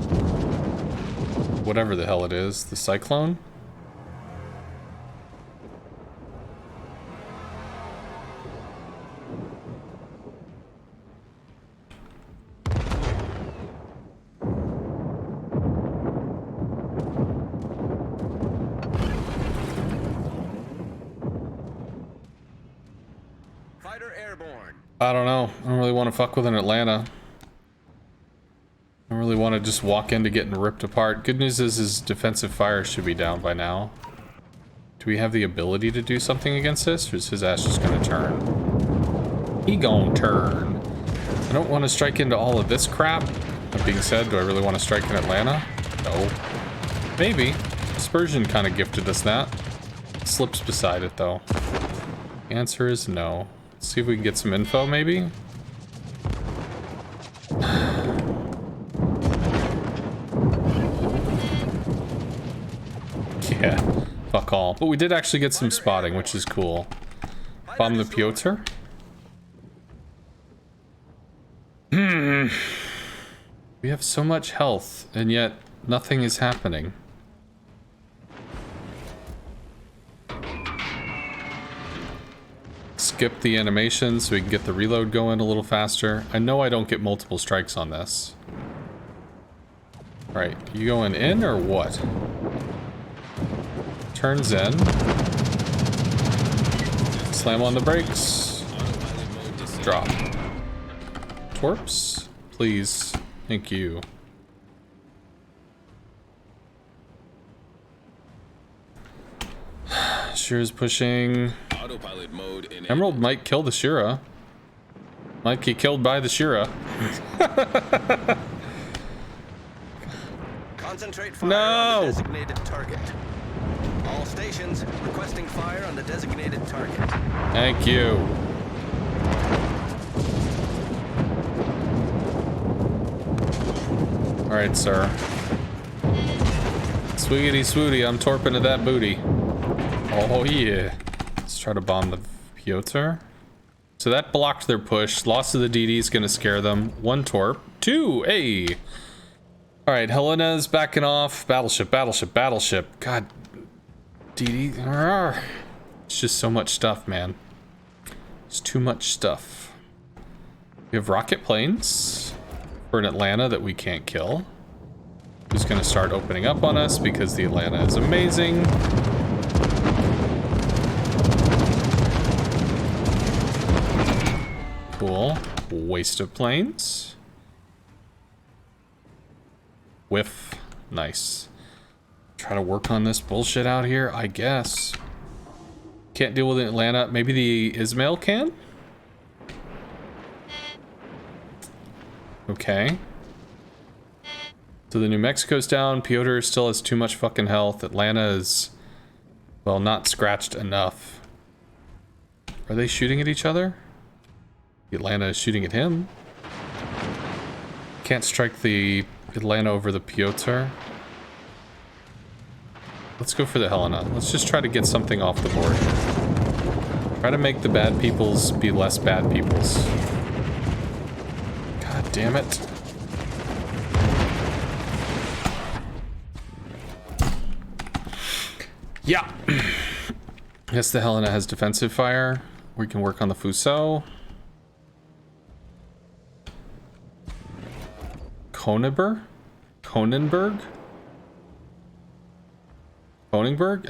whatever the hell it is, the Cyclone. Fighter airborne. I don't know. I don't really want to fuck with an Atlanta. I don't really want to just walk into getting ripped apart. Good news is his defensive fire should be down by now. Do we have the ability to do something against this, or is his ass just gonna turn? He gon' turn. I don't want to strike into all of this crap. That being said, do I really want to strike in Atlanta? No. Maybe. Dispersion kind of gifted us that. Slips beside it, though. The answer is no. Let's see if we can get some info, maybe? Yeah, fuck all. But we did actually get some spotting, which is cool. Bomb the Piotr. We have so much health, and yet nothing is happening. Skip the animation so we can get the reload going a little faster. I know I don't get multiple strikes on this. Alright, you going in or what? Turns in. Slam on the brakes. Drop. Torps, please. Thank you. Shira's pushing. Autopilot mode enabled. Emerald might kill the Shira. Might get killed by the Shira. Concentrate fire No! on the designated target. All stations requesting fire on the designated target. Thank you. Alright, sir. Swiggity swooty, I'm torping to that booty. Oh yeah. Let's try to bomb the Piotr. So that blocked their push. Loss of the DD is gonna scare them. 1 torp. 2! Hey! Alright, Helena's backing off. Battleship, battleship, battleship. God. DD. Arrgh. It's just so much stuff, man. It's too much stuff. We have rocket planes for an Atlanta that we can't kill. Who's gonna start opening up on us because the Atlanta is amazing. Cool. Waste of planes. Whiff. Nice. Try to work on this bullshit out here, I guess. Can't deal with Atlanta. Maybe the Ismail can? Okay. So the New Mexico's down. Piotr still has too much fucking health. Atlanta is, well, not scratched enough. Are they shooting at each other? The Atlanta is shooting at him. Can't strike the Atlanta over the Piotr. Let's go for the Helena. Let's just try to get something off the board. Try to make the bad peoples be less bad peoples. God damn it. Yeah. Yes, the Helena has defensive fire. We can work on the Fuso. Conenberg?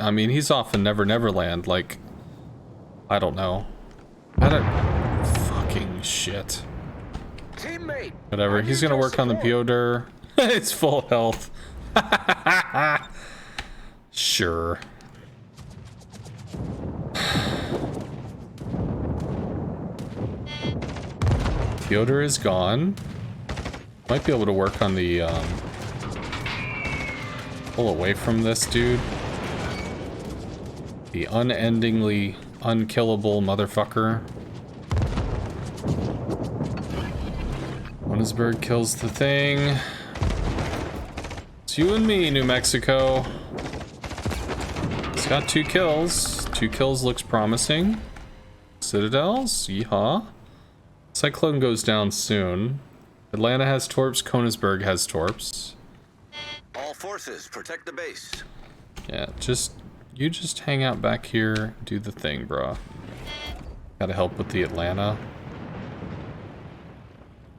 I mean, he's off in Never Neverland, like, I don't know. Fucking shit. Teammate. Whatever, he's gonna work on the Piotr. It's full health. Sure. Piotr is gone. Might be able to work on the, pull away from this dude. The unendingly unkillable motherfucker. Johannesburg kills the thing. It's you and me, New Mexico. It's got 2 kills. 2 kills looks promising. Citadels, yeehaw. Cyclone goes down soon. Atlanta has torps, Koenigsberg has torps. All forces protect the base. Yeah, you just hang out back here, do the thing, bro. Gotta help with the Atlanta.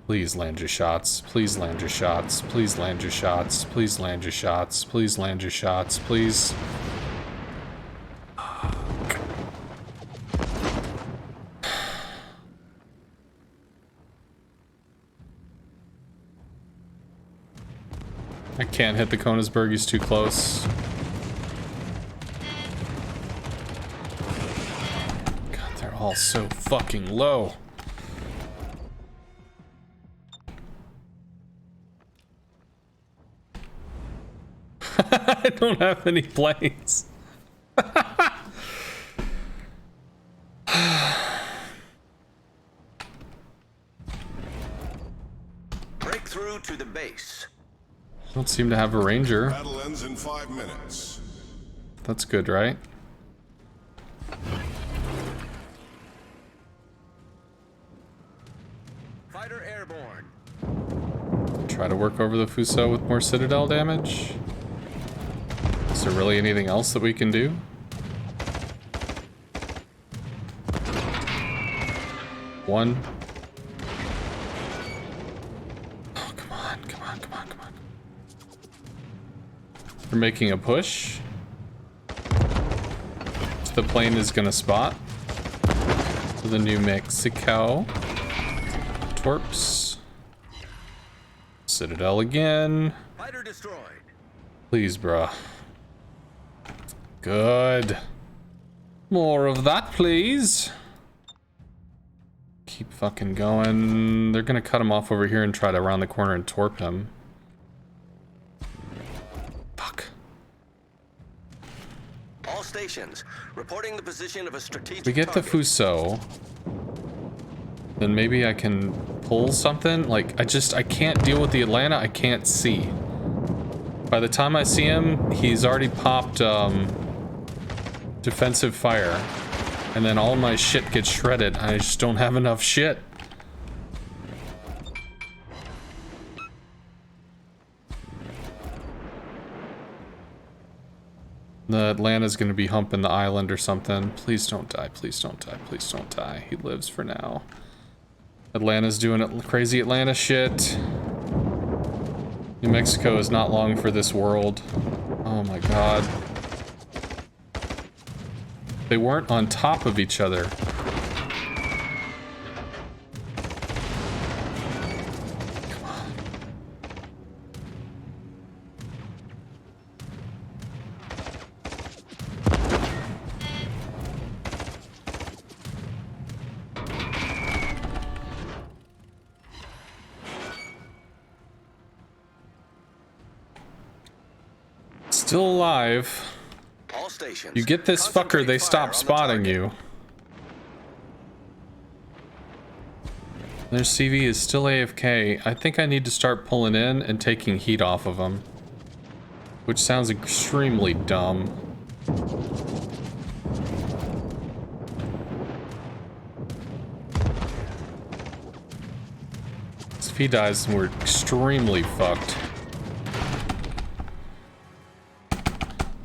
Please land your shots. Please land your shots. Please land your shots. Please land your shots. Please land your shots. Please. I can't hit the Koenigsberg, he's too close. God, they're all so fucking low. I don't have any planes. Breakthrough to the base. Don't seem to have a ranger. Battle ends in 5 minutes. That's good, right? Fighter airborne. Try to work over the Fuso with more Citadel damage. Is there really anything else that we can do? One. Oh, come on, come on, come on, come on. We're making a push. The plane is gonna spot. To the New Mexico. Torps. Citadel again. Fighter destroyed. Please, bruh. Good. More of that, please. Keep fucking going. They're gonna cut him off over here and try to round the corner and torp him. stations. Reporting the position of a strategic We get the target. Fuso. Then maybe I can pull something. Like, I can't deal with the Atlanta. I can't see. By the time I see him, he's already popped defensive fire. And then all my shit gets shredded. I just don't have enough shit. The Atlanta's gonna be humping the island or something. Please don't die, please don't die, please don't die. He lives for now. Atlanta's doing it crazy Atlanta shit. New Mexico is not long for this world. Oh my god. They weren't on top of each other. Come on. Still alive. All stations. You get this fucker, they stop spotting you. Their CV is still AFK. I think I need to start pulling in and taking heat off of them. Which sounds extremely dumb. If he dies, then we're extremely fucked.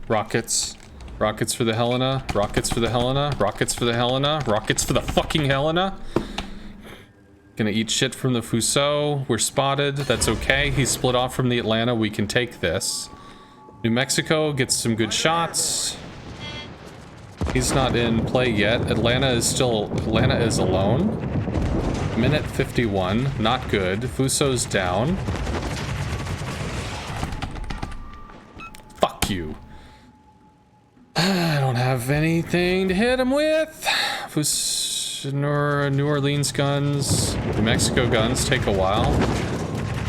Rockets. Rockets for the Helena. Rockets for the Helena. Rockets for the Helena. Rockets for the fucking Helena. Gonna eat shit from the Fuso. We're spotted. That's okay. He's split off from the Atlanta. We can take this. New Mexico gets some good shots. He's not in play yet. Atlanta is alone. Minute 51. Not good. Fuso's down. Fuck you. I don't have anything to hit him with. New Orleans guns. New Mexico guns take a while.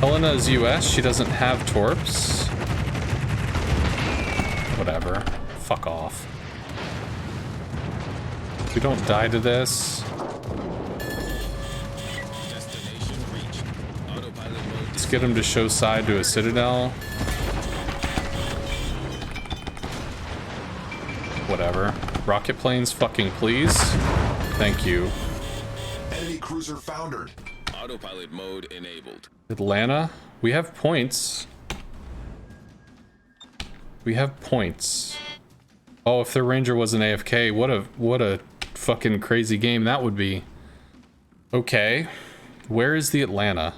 Helena is US. She doesn't have torps. Whatever. Fuck off. We don't die to this. Destination reached. Autopilot mode. Let's get him to show side to a Citadel. Whatever. Rocket planes, fucking please. Thank you. Enemy cruiser foundered. Autopilot mode enabled. Atlanta, we have points. We have points. Oh, if their ranger wasn't AFK, what a fucking crazy game that would be. Okay, where is the Atlanta?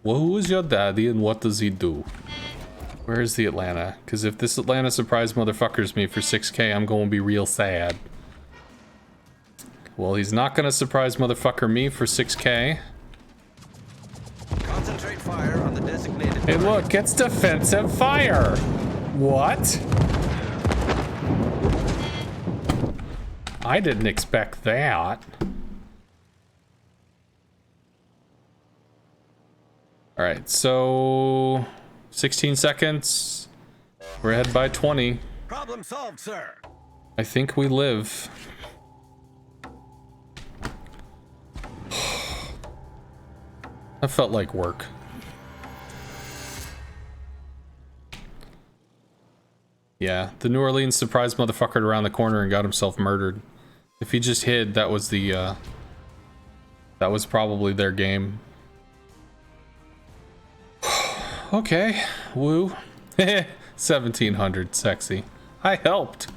Well, who is your daddy and what does he do? Where is the Atlanta? Because if this Atlanta surprise motherfuckers me for 6K, I'm going to be real sad. Well, he's not going to surprise motherfucker me for 6K. Concentrate fire on the designated Hey, target. look, it's defensive fire. What? I didn't expect that. All right, so 16 seconds. We're ahead by 20. Problem solved, sir. I think we live. That felt like work. Yeah, the New Orleans surprised motherfucker around the corner and got himself murdered. If he just hid, that was the, that was probably their game. Okay, woo. 1700, sexy. I helped.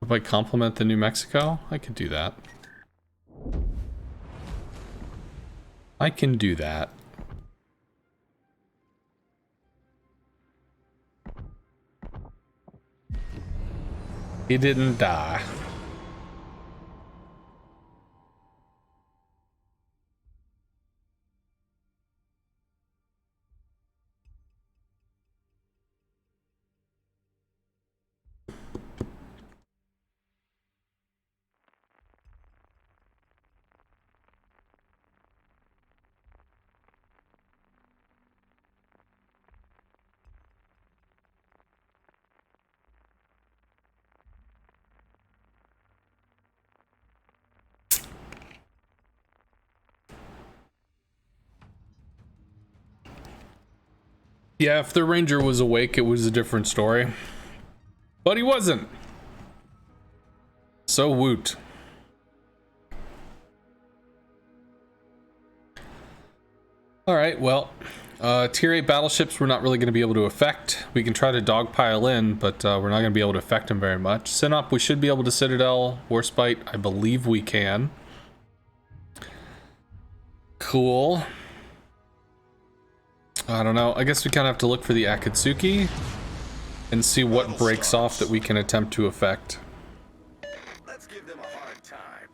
If I compliment the New Mexico, I could do that. I can do that. He didn't die. Yeah, if the ranger was awake, it was a different story. But he wasn't. So woot. Alright, well, tier 8 battleships we're not really going to be able to affect. We can try to dogpile in, but we're not going to be able to affect them very much. Synop, we should be able to Citadel. Warspite, I believe we can. Cool. I don't know. I guess we kind of have to look for the Akatsuki and see what breaks off that we can attempt to affect. Let's give them a hard time.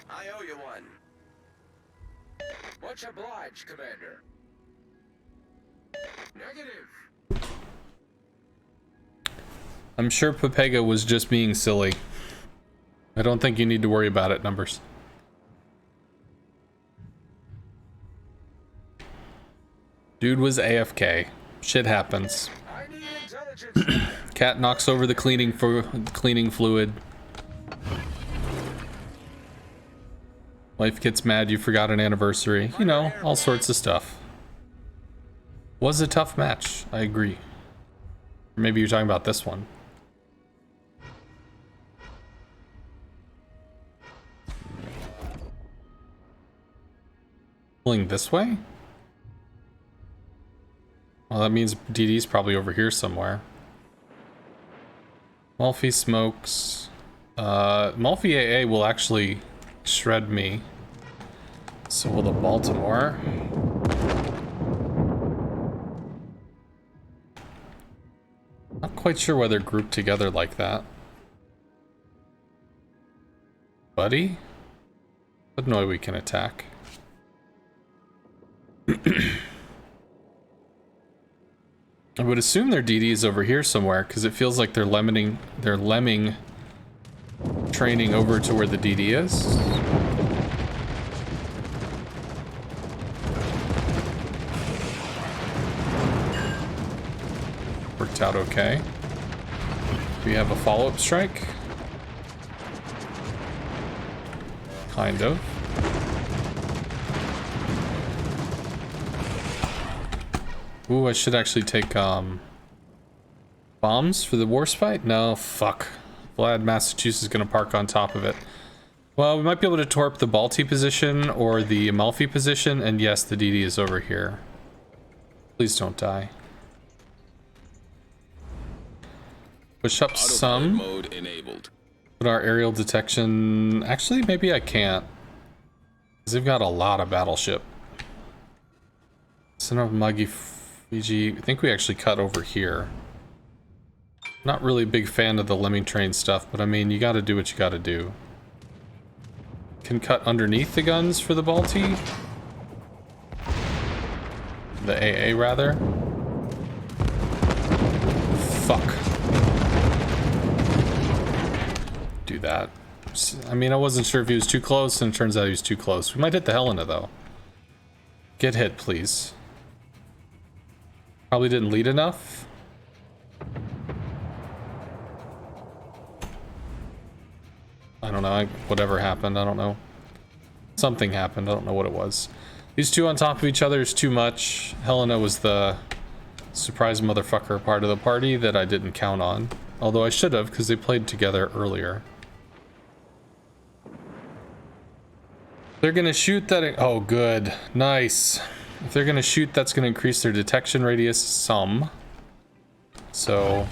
I owe you one. Much obliged, Commander. Negative. I'm sure Pepega was just being silly. I don't think you need to worry about it, numbers. Dude was AFK. Shit happens. I need intelligence. Cat knocks over the cleaning fluid. Wife gets mad you forgot an anniversary. You know, all sorts of stuff. Was a tough match, I agree. Or maybe you're talking about this one. Pulling this way? Well, that means DD's probably over here somewhere. Malfi smokes. Malfi AA will actually shred me. So will the Baltimore. Not quite sure why they're grouped together like that. Buddy? But no, we can attack. I would assume their DD is over here somewhere because it feels like they're lemming training over to where the DD is. Worked out okay. Do we have a follow-up strike? Kind of. Ooh, I should actually take bombs for the Warspite? No, fuck. Vlad, Massachusetts is gonna park on top of it. Well, we might be able to torp the Balti position or the Amalfi position, and yes, the DD is over here. Please don't die. Push up some. Mode enabled. Put our aerial detection. Actually, maybe I can't. Because they've got a lot of battleship. Center of Muggy Fiji. I think we actually cut over here. Not really a big fan of the lemming train stuff, but I mean, you gotta do what you gotta do. Can cut underneath the guns for the Balti. The AA, rather. Fuck. Do that. I mean, I wasn't sure if he was too close, and it turns out he was too close. We might hit the Helena, though. Get hit, please. Probably didn't lead enough. I don't know. Whatever happened, I don't know. Something happened. I don't know what it was. These two on top of each other is too much. Helena was the surprise motherfucker part of the party that I didn't count on. Although I should have, because they played together earlier. They're gonna shoot that. Oh, good. Nice. If they're gonna shoot, that's gonna increase their detection radius some. So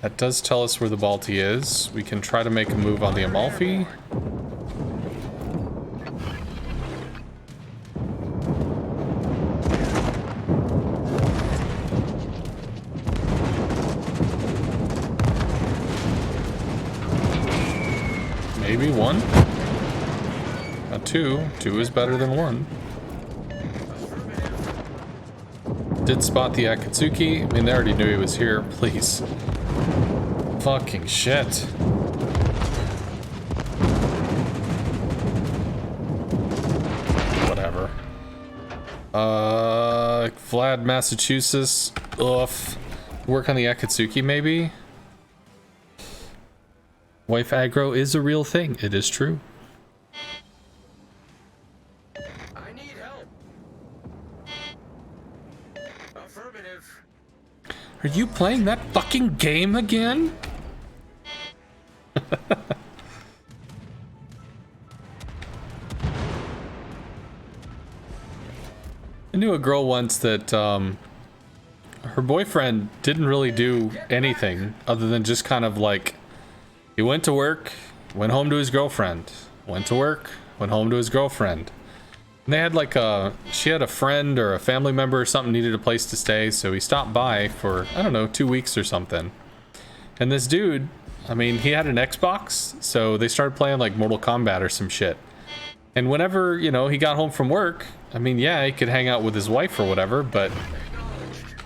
that does tell us where the Balti is. We can try to make a move on the Amalfi. Maybe one. Not two. Two is better than one. Did spot the Akatsuki. I mean, they already knew he was here. Please. Fucking shit. Whatever. Vlad, Massachusetts. Oof. Work on the Akatsuki, maybe? Wife aggro is a real thing. It is true. I need help. Are you playing that fucking game again? I knew a girl once that her boyfriend didn't really do anything other than just kind of like, he went to work, went home to his girlfriend, went to work, went home to his girlfriend. And they had like she had a friend or a family member or something needed a place to stay, so he stopped by for, I don't know, 2 weeks or something. And this dude, I mean, he had an Xbox, so they started playing like Mortal Kombat or some shit. And whenever, you know, he got home from work, I mean, yeah, he could hang out with his wife or whatever, but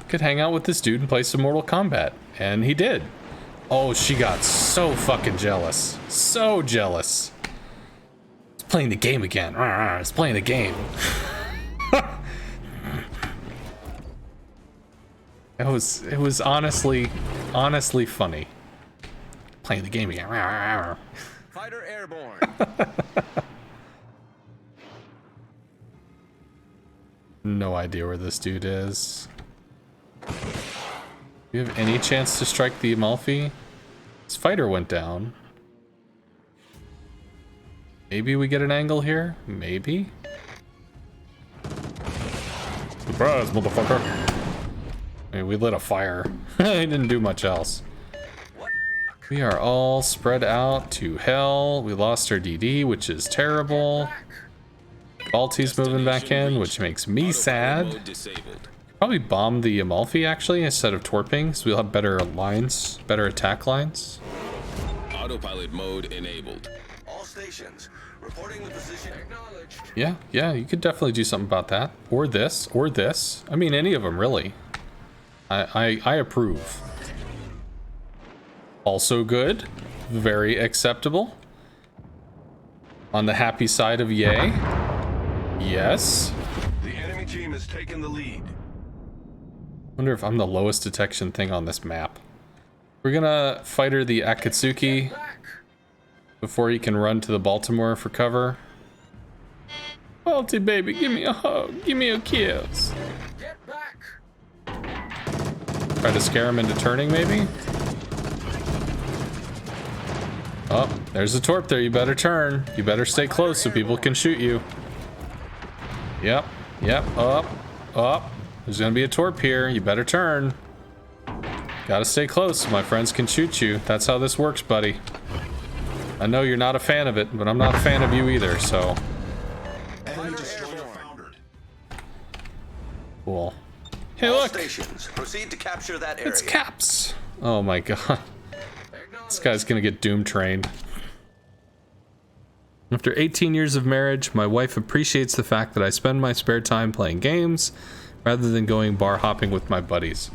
could hang out with this dude and play some Mortal Kombat. And he did. Oh, she got so fucking jealous. So jealous. It's playing the game again. It's playing the game. It was honestly funny. Playing the game again. Fighter airborne. No idea where this dude is. Do you have any chance to strike the Amalfi? This fighter went down. Maybe we get an angle here? Maybe? Surprise, motherfucker! I mean, we lit a fire. He didn't do much else. We are all spread out to hell. We lost our DD, which is terrible. Balti's moving back in, which makes me sad. Probably bomb the Amalfi actually instead of torping, so we'll have better lines, better attack lines. Autopilot mode enabled. All stations reporting the position. Acknowledged. Yeah, you could definitely do something about that. Or this, or this. I mean, any of them really. I approve. Also good. Very acceptable. On the happy side of yay. Yes. The enemy team has taken the lead. Wonder if I'm the lowest detection thing on this map. We're gonna fighter the Akatsuki before he can run to the Baltimore for cover. Balti baby, give me a hug, give me a kiss. Get back! Try to scare him into turning maybe? Oh, there's a torp there, you better turn. You better stay close so people can shoot you. Yep, up. There's gonna be a torp here, you better turn. Gotta stay close so my friends can shoot you. That's how this works, buddy. I know you're not a fan of it, but I'm not a fan of you either, so. Enemy destroyer foundered. Cool. Hey, All look! stations proceed to capture that area. It's Caps! Oh my god. This guy's gonna get doom trained. After 18 years of marriage, my wife appreciates the fact that I spend my spare time playing games rather than going bar hopping with my buddies.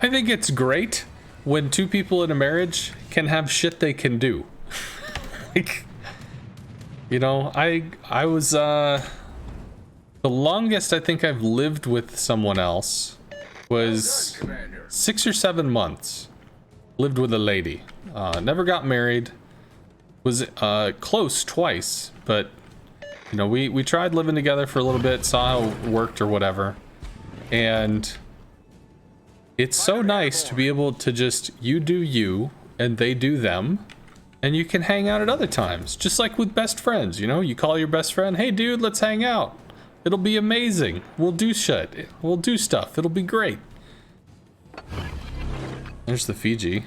I think it's great when two people in a marriage can have shit they can do. Like, you know, I was the longest I think I've lived with someone else was 6 or 7 months. Lived with a lady. Never got married. Was close twice, but you know, we tried living together for a little bit, saw how it worked or whatever. And it's so nice to be able to just, you do you and they do them, and you can hang out at other times, just like with best friends. You know, you call your best friend, hey dude, let's hang out. It'll be amazing. We'll do shit. We'll do stuff. It'll be great. There's the Fiji.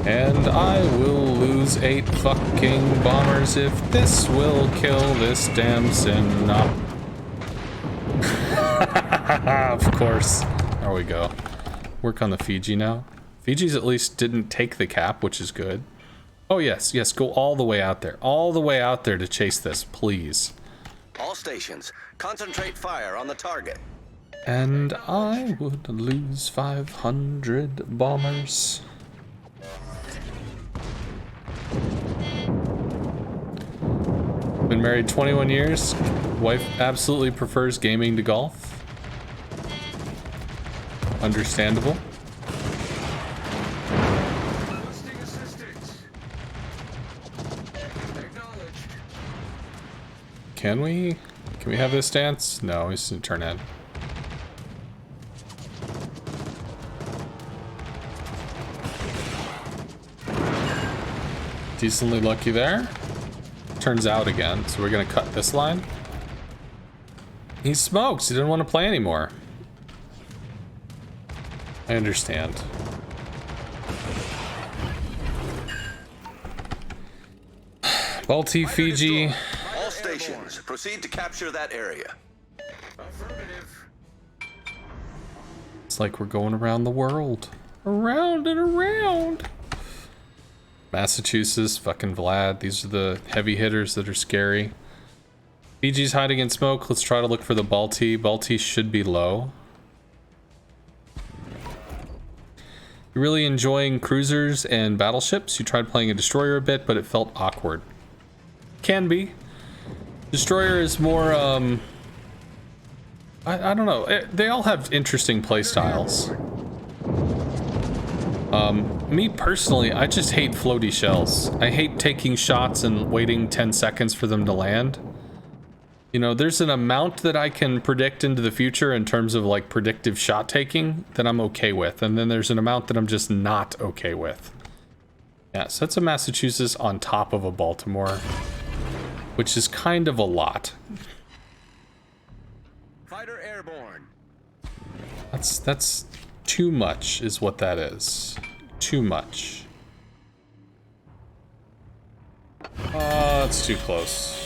And I will lose 8 fucking bombers if this will kill this damn sin. Of course. There we go. Work on the Fiji now. Fiji's at least didn't take the cap, which is good. Oh yes, go all the way out there. All the way out there to chase this, please. All stations concentrate fire on the target. And I would lose 500 bombers. Been married 21 years. Wife absolutely prefers gaming to golf. Understandable. Requesting assistance. Acknowledged. Can we? Can we have this dance? No, he's gonna turn in. Decently lucky there. Turns out again, so we're gonna cut this line. He smokes, he didn't want to play anymore. I understand. Balti, Fiji. All stations, proceed to capture that area. Affirmative. It's like we're going around the world. Around and around. Massachusetts, fucking Vlad. These are the heavy hitters that are scary. Fiji's hiding in smoke. Let's try to look for the Balti. Balti should be low. You're really enjoying cruisers and battleships. You tried playing a destroyer a bit, but it felt awkward. Can be. Destroyer is more, I don't know. They all have interesting play styles. Me personally, I just hate floaty shells. I hate taking shots and waiting 10 seconds for them to land. You know, there's an amount that I can predict into the future in terms of like predictive shot taking that I'm okay with. And then there's an amount that I'm just not okay with. Yeah, so that's a Massachusetts on top of a Baltimore, which is kind of a lot. Fighter airborne. That's too much is what that is. Too much. Oh, it's too close.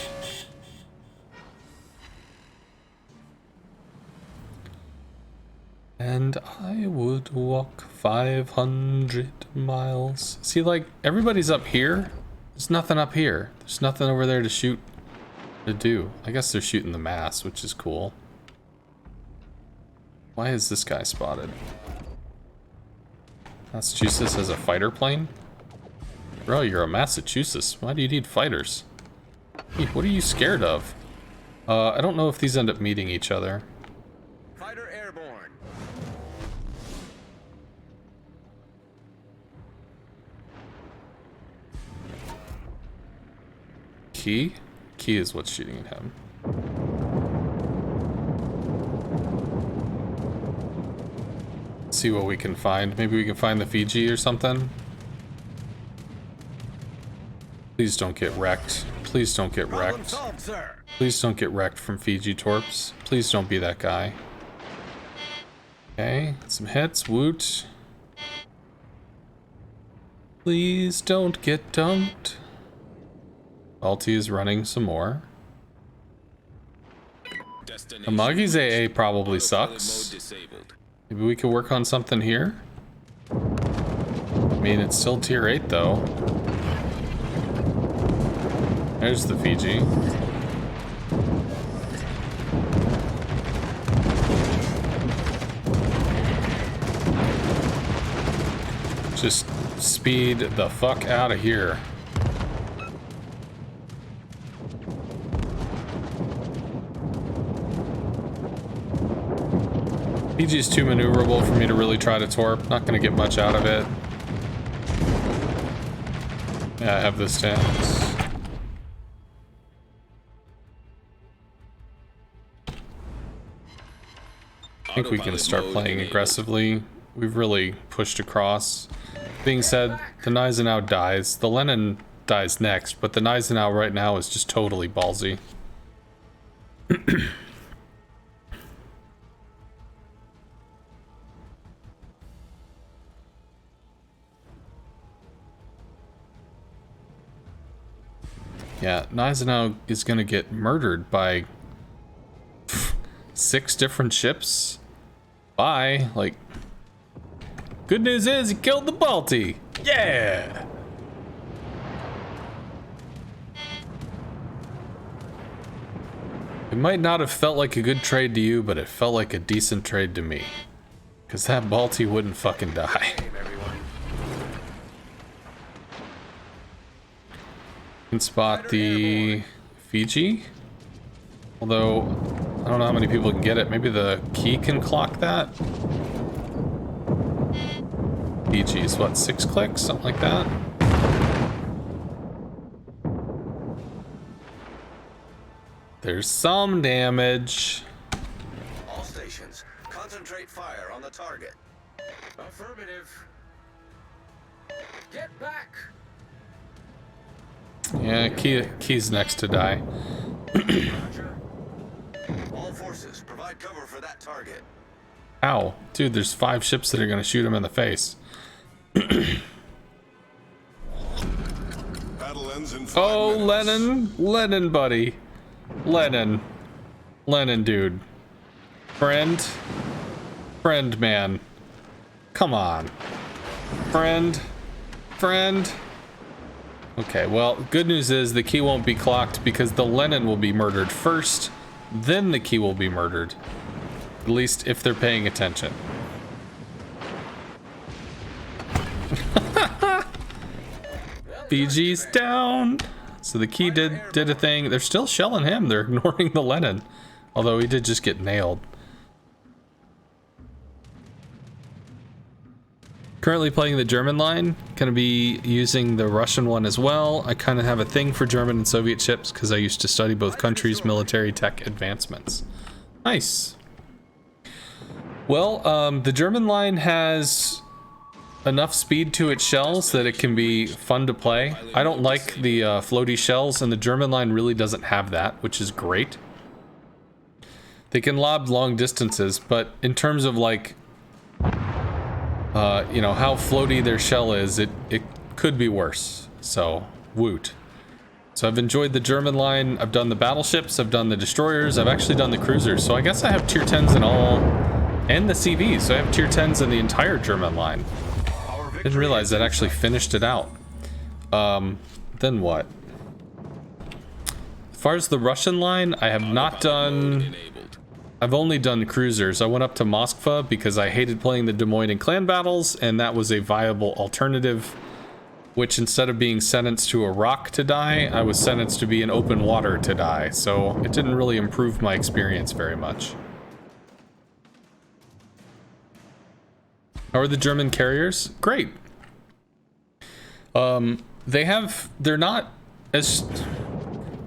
And I would walk 500 miles. See, like, everybody's up here. There's nothing up here. There's nothing over there to shoot, to do. I guess they're shooting the mass, which is cool. Why is this guy spotted? Massachusetts has a fighter plane? Bro, you're a Massachusetts. Why do you need fighters? Hey, what are you scared of? I don't know if these end up meeting each other. Fighter airborne. Key? Key is what's shooting at him. See what we can find. Maybe we can find the Fiji or something. Please don't get wrecked. Please don't get Problem wrecked. solved, sir. Please don't get wrecked from Fiji torps. Please don't be that guy. Okay, some hits. Woot. Please don't get dunked. Balti is running some more. Amagi's AA probably sucks. Maybe we could work on something here. I mean, it's still tier 8 though. There's the Fiji. Just speed the fuck out of here. Fiji's too maneuverable for me to really try to torp. Not gonna get much out of it. Yeah, I have this stance. I think we can start playing aggressively. We've really pushed across. Being said, the Gneisenau dies. The Lenin dies next, but the Gneisenau right now is just totally ballsy. Yeah, Gneisenau is gonna get murdered by 6 different ships. Bye. Like, good news is he killed the Balti. Yeah. It might not have felt like a good trade to you, but it felt like a decent trade to me. Because that Balti wouldn't fucking die. Can spot the Fiji. Although, I don't know how many people can get it. Maybe the key can clock that? Fiji's what, 6 clicks? Something like that? There's some damage. All stations, concentrate fire on the target. Affirmative. Get back. Yeah, Key's next to die. Roger. All forces, provide cover for that target. Ow. Dude, there's 5 ships that are gonna shoot him in the face. Battle ends in 5 Oh, minutes. Lennon, buddy. Lennon, dude. Friend, man. Come on. Friend. Okay, well, good news is the Key won't be clocked because the Lennon will be murdered first, then the Key will be murdered. At least if they're paying attention. BG's down. So the Key did a thing. They're still shelling him. They're ignoring the Lennon. Although he did just get nailed. Currently playing the German line. Gonna be using the Russian one as well. I kind of have a thing for German and Soviet ships because I used to study both countries' military tech advancements. Nice. Well, the German line has enough speed to its shells that it can be fun to play. I don't like the floaty shells, and the German line really doesn't have that, which is great. They can lob long distances, but in terms of like, you know, how floaty their shell is, it could be worse. So, woot. So I've enjoyed the German line. I've done the battleships, I've done the destroyers, I've actually done the cruisers. So I guess I have tier 10s in all, and the CVs. So I have tier 10s in the entire German line. Didn't realize that actually finished it out. Then what? As far as the Russian line, I have not done... I've only done cruisers. I went up to Moskva because I hated playing the Des Moines and clan battles, and that was a viable alternative, which instead of being sentenced to a rock to die, I was sentenced to be in open water to die, so it didn't really improve my experience very much. How are the German carriers? Great. They're not as...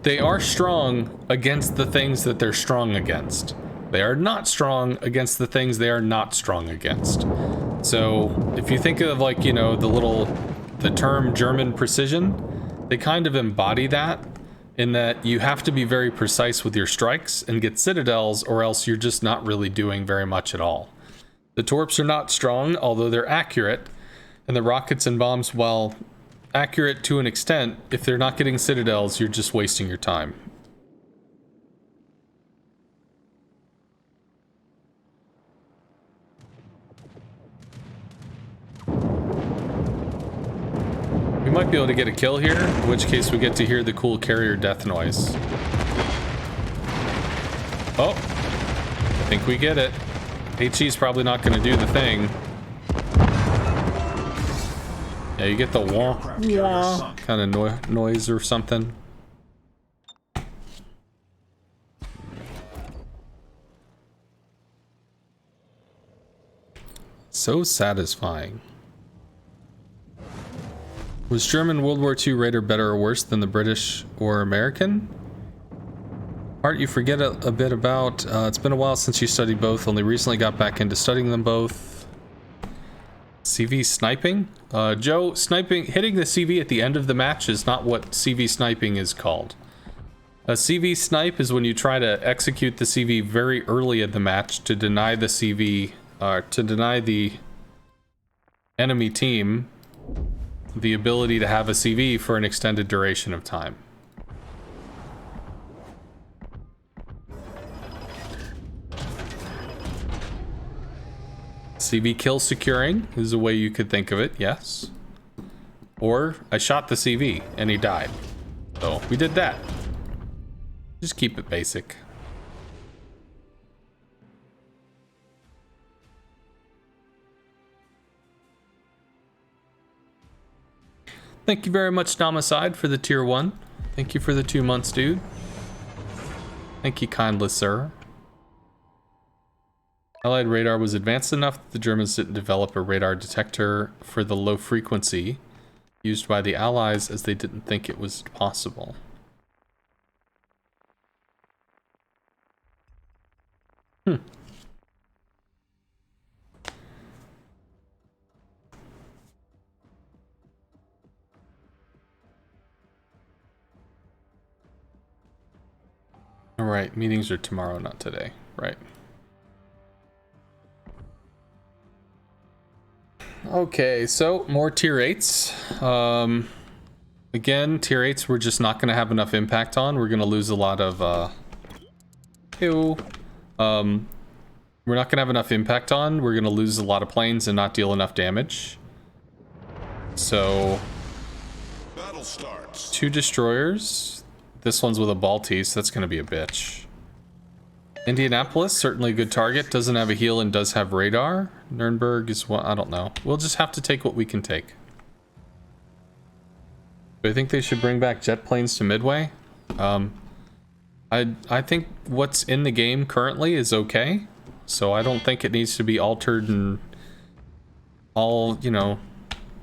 They are strong against the things that they're strong against. They are not strong against the things they are not strong against. So, if you think of, like, you know, the term German precision, they kind of embody that, in that you have to be very precise with your strikes and get citadels, or else you're just not really doing very much at all. The torps are not strong, although they're accurate, and the rockets and bombs, while accurate to an extent, if they're not getting citadels, you're just wasting your time. We might be able to get a kill here, in which case we get to hear the cool carrier death noise. Oh, I think we get it. HE's probably not going to do the thing. Yeah, you get the wah kind of noise or something. So satisfying. Was German World War II Raider better or worse than the British or American? Art, you forget a bit about, it's been a while since you studied both, only recently got back into studying them both. CV sniping? Joe, hitting the CV at the end of the match is not what CV sniping is called. A CV snipe is when you try to execute the CV very early in the match to deny the CV, to deny the enemy team the ability to have a CV for an extended duration of time. CV kill securing is a way you could think of it, yes. Or I shot the CV and he died. So we did that. Just keep it basic. Thank you very much, Domicide, for the tier 1. Thank you for the 2 months, dude. Thank you kindly, sir. Allied radar was advanced enough that the Germans didn't develop a radar detector for the low frequency used by the Allies, as they didn't think it was possible. All right, meetings are tomorrow, not today. Right. Okay, so more tier 8s. Again, tier 8s we're just not going to have enough impact on. We're going to lose a lot of... Ew. We're not going to have enough impact on. We're going to lose a lot of planes and not deal enough damage. So... Battle starts. 2 destroyers. This one's with a Balti, so that's going to be a bitch. Indianapolis, certainly a good target. Doesn't have a heal and does have radar. Nuremberg is what, I don't know. We'll just have to take what we can take. Do I think they should bring back jet planes to Midway? I think what's in the game currently is okay. So I don't think it needs to be altered and all, you know,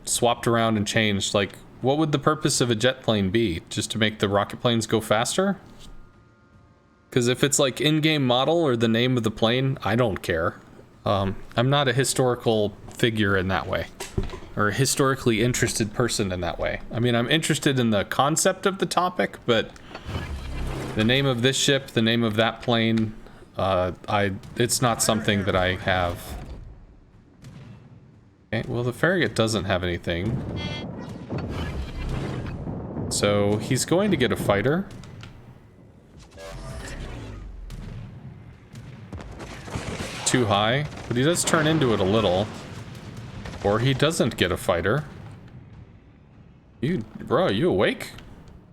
swapped around and changed. Like, what would the purpose of a jet plane be? Just to make the rocket planes go faster? Because if it's like in-game model or the name of the plane, I don't care. I'm not a historical figure in that way. Or a historically interested person in that way. I mean, I'm interested in the concept of the topic, but the name of this ship, the name of that plane, it's not something that I have. Okay, well, the Farragut doesn't have anything. So he's going to get a fighter. Too high, but he does turn into it a little. Or he doesn't get a fighter. Bro, you awake?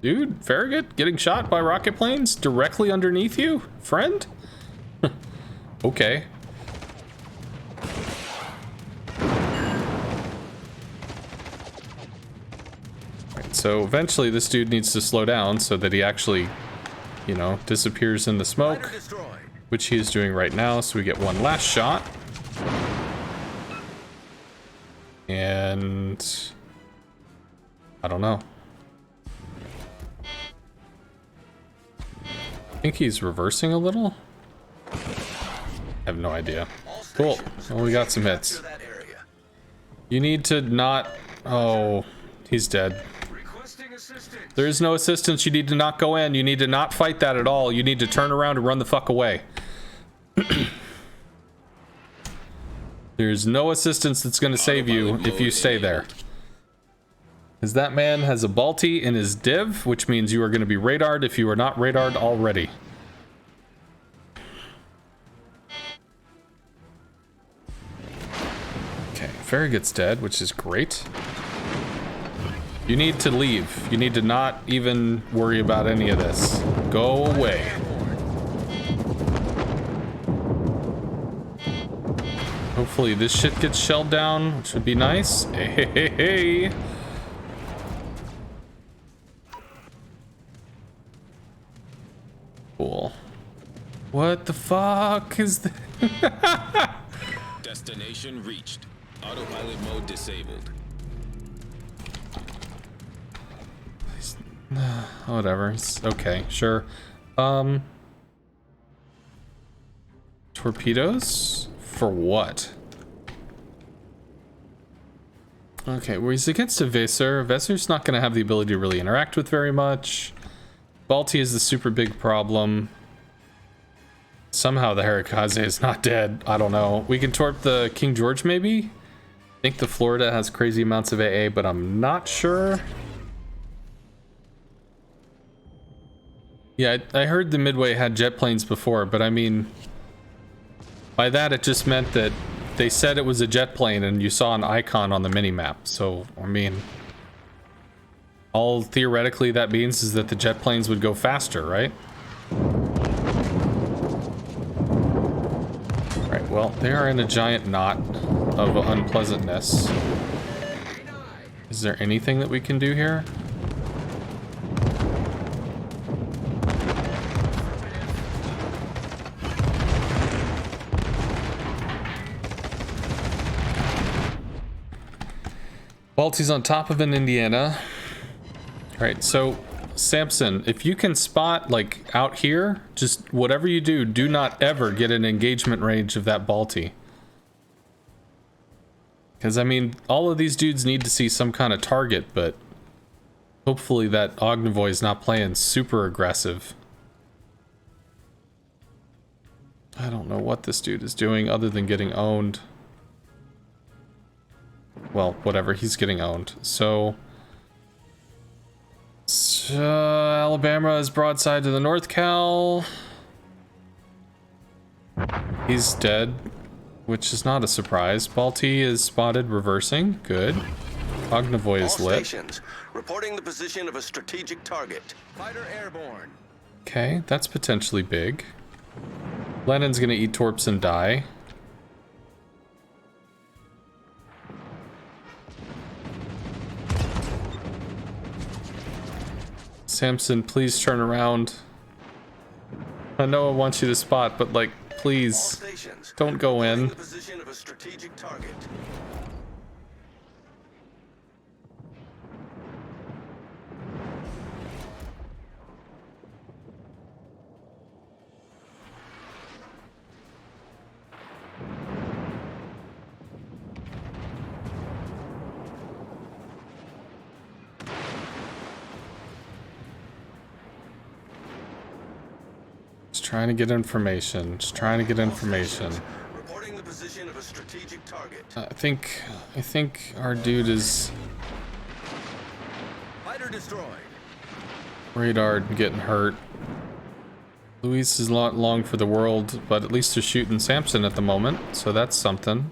Dude, Farragut getting shot by rocket planes directly underneath you? Friend? Okay. Right, so eventually this dude needs to slow down so that he actually, you know, disappears in the smoke. Which he is doing right now, so we get one last shot. And... I don't know. I think he's reversing a little? I have no idea. Cool. Well, we got some hits. You need to not... Oh, he's dead. There is no assistance. You need to not go in. You need to not fight that at all. You need to turn around and run the fuck away. There's no assistance that's going to save you if you stay there. Because that man has a Balti in his div, which means you are going to be radared if you are not radared already. Okay, Farragut's dead, which is great. You need to leave. You need to not even worry about any of this. Go away. Hopefully this shit gets shelled down, which would be nice. Hey, hey, hey, hey. Cool. What the fuck is that? Destination reached. Autopilot mode disabled. Whatever. It's okay, sure. Torpedoes? For what? Okay, well, he's against a Vassar. Vassar's not going to have the ability to really interact with very much. Balti is the super big problem. Somehow the Harikaze is not dead. I don't know. We can torp the King George, maybe? I think the Florida has crazy amounts of AA, but I'm not sure. Yeah, I heard the Midway had jet planes before, but I mean... By that, it just meant that they said it was a jet plane and you saw an icon on the minimap. So, I mean... All theoretically that means is that the jet planes would go faster, right? Alright, well, they are in a giant knot of unpleasantness. Is there anything that we can do here? Balti's on top of an Indiana. Alright, so Samson, if you can spot like out here, just whatever you do, do not ever get an engagement range of that Balti. Because I mean, all of these dudes need to see some kind of target, but hopefully that Ognivoy is not playing super aggressive. I don't know what this dude is doing other than getting owned. Well, whatever, he's getting owned. So Alabama is broadside to the North Cal. He's dead, which is not a surprise. Balti is spotted reversing. Good. Ognivoy is All lit. stations, reporting the position of a strategic target. Fighter airborne. Okay, that's potentially big. Lennon's gonna eat torps and die. Samson, please turn around. I know I want you to spot, but like, All please stations, don't go reporting in. the position of a strategic target. Just trying to get information. Just trying to get information. Reporting the position of a strategic target. I think our dude is Fighter destroyed. radar getting hurt. Luis is not long for the world, but at least they're shooting Samson at the moment, so that's something.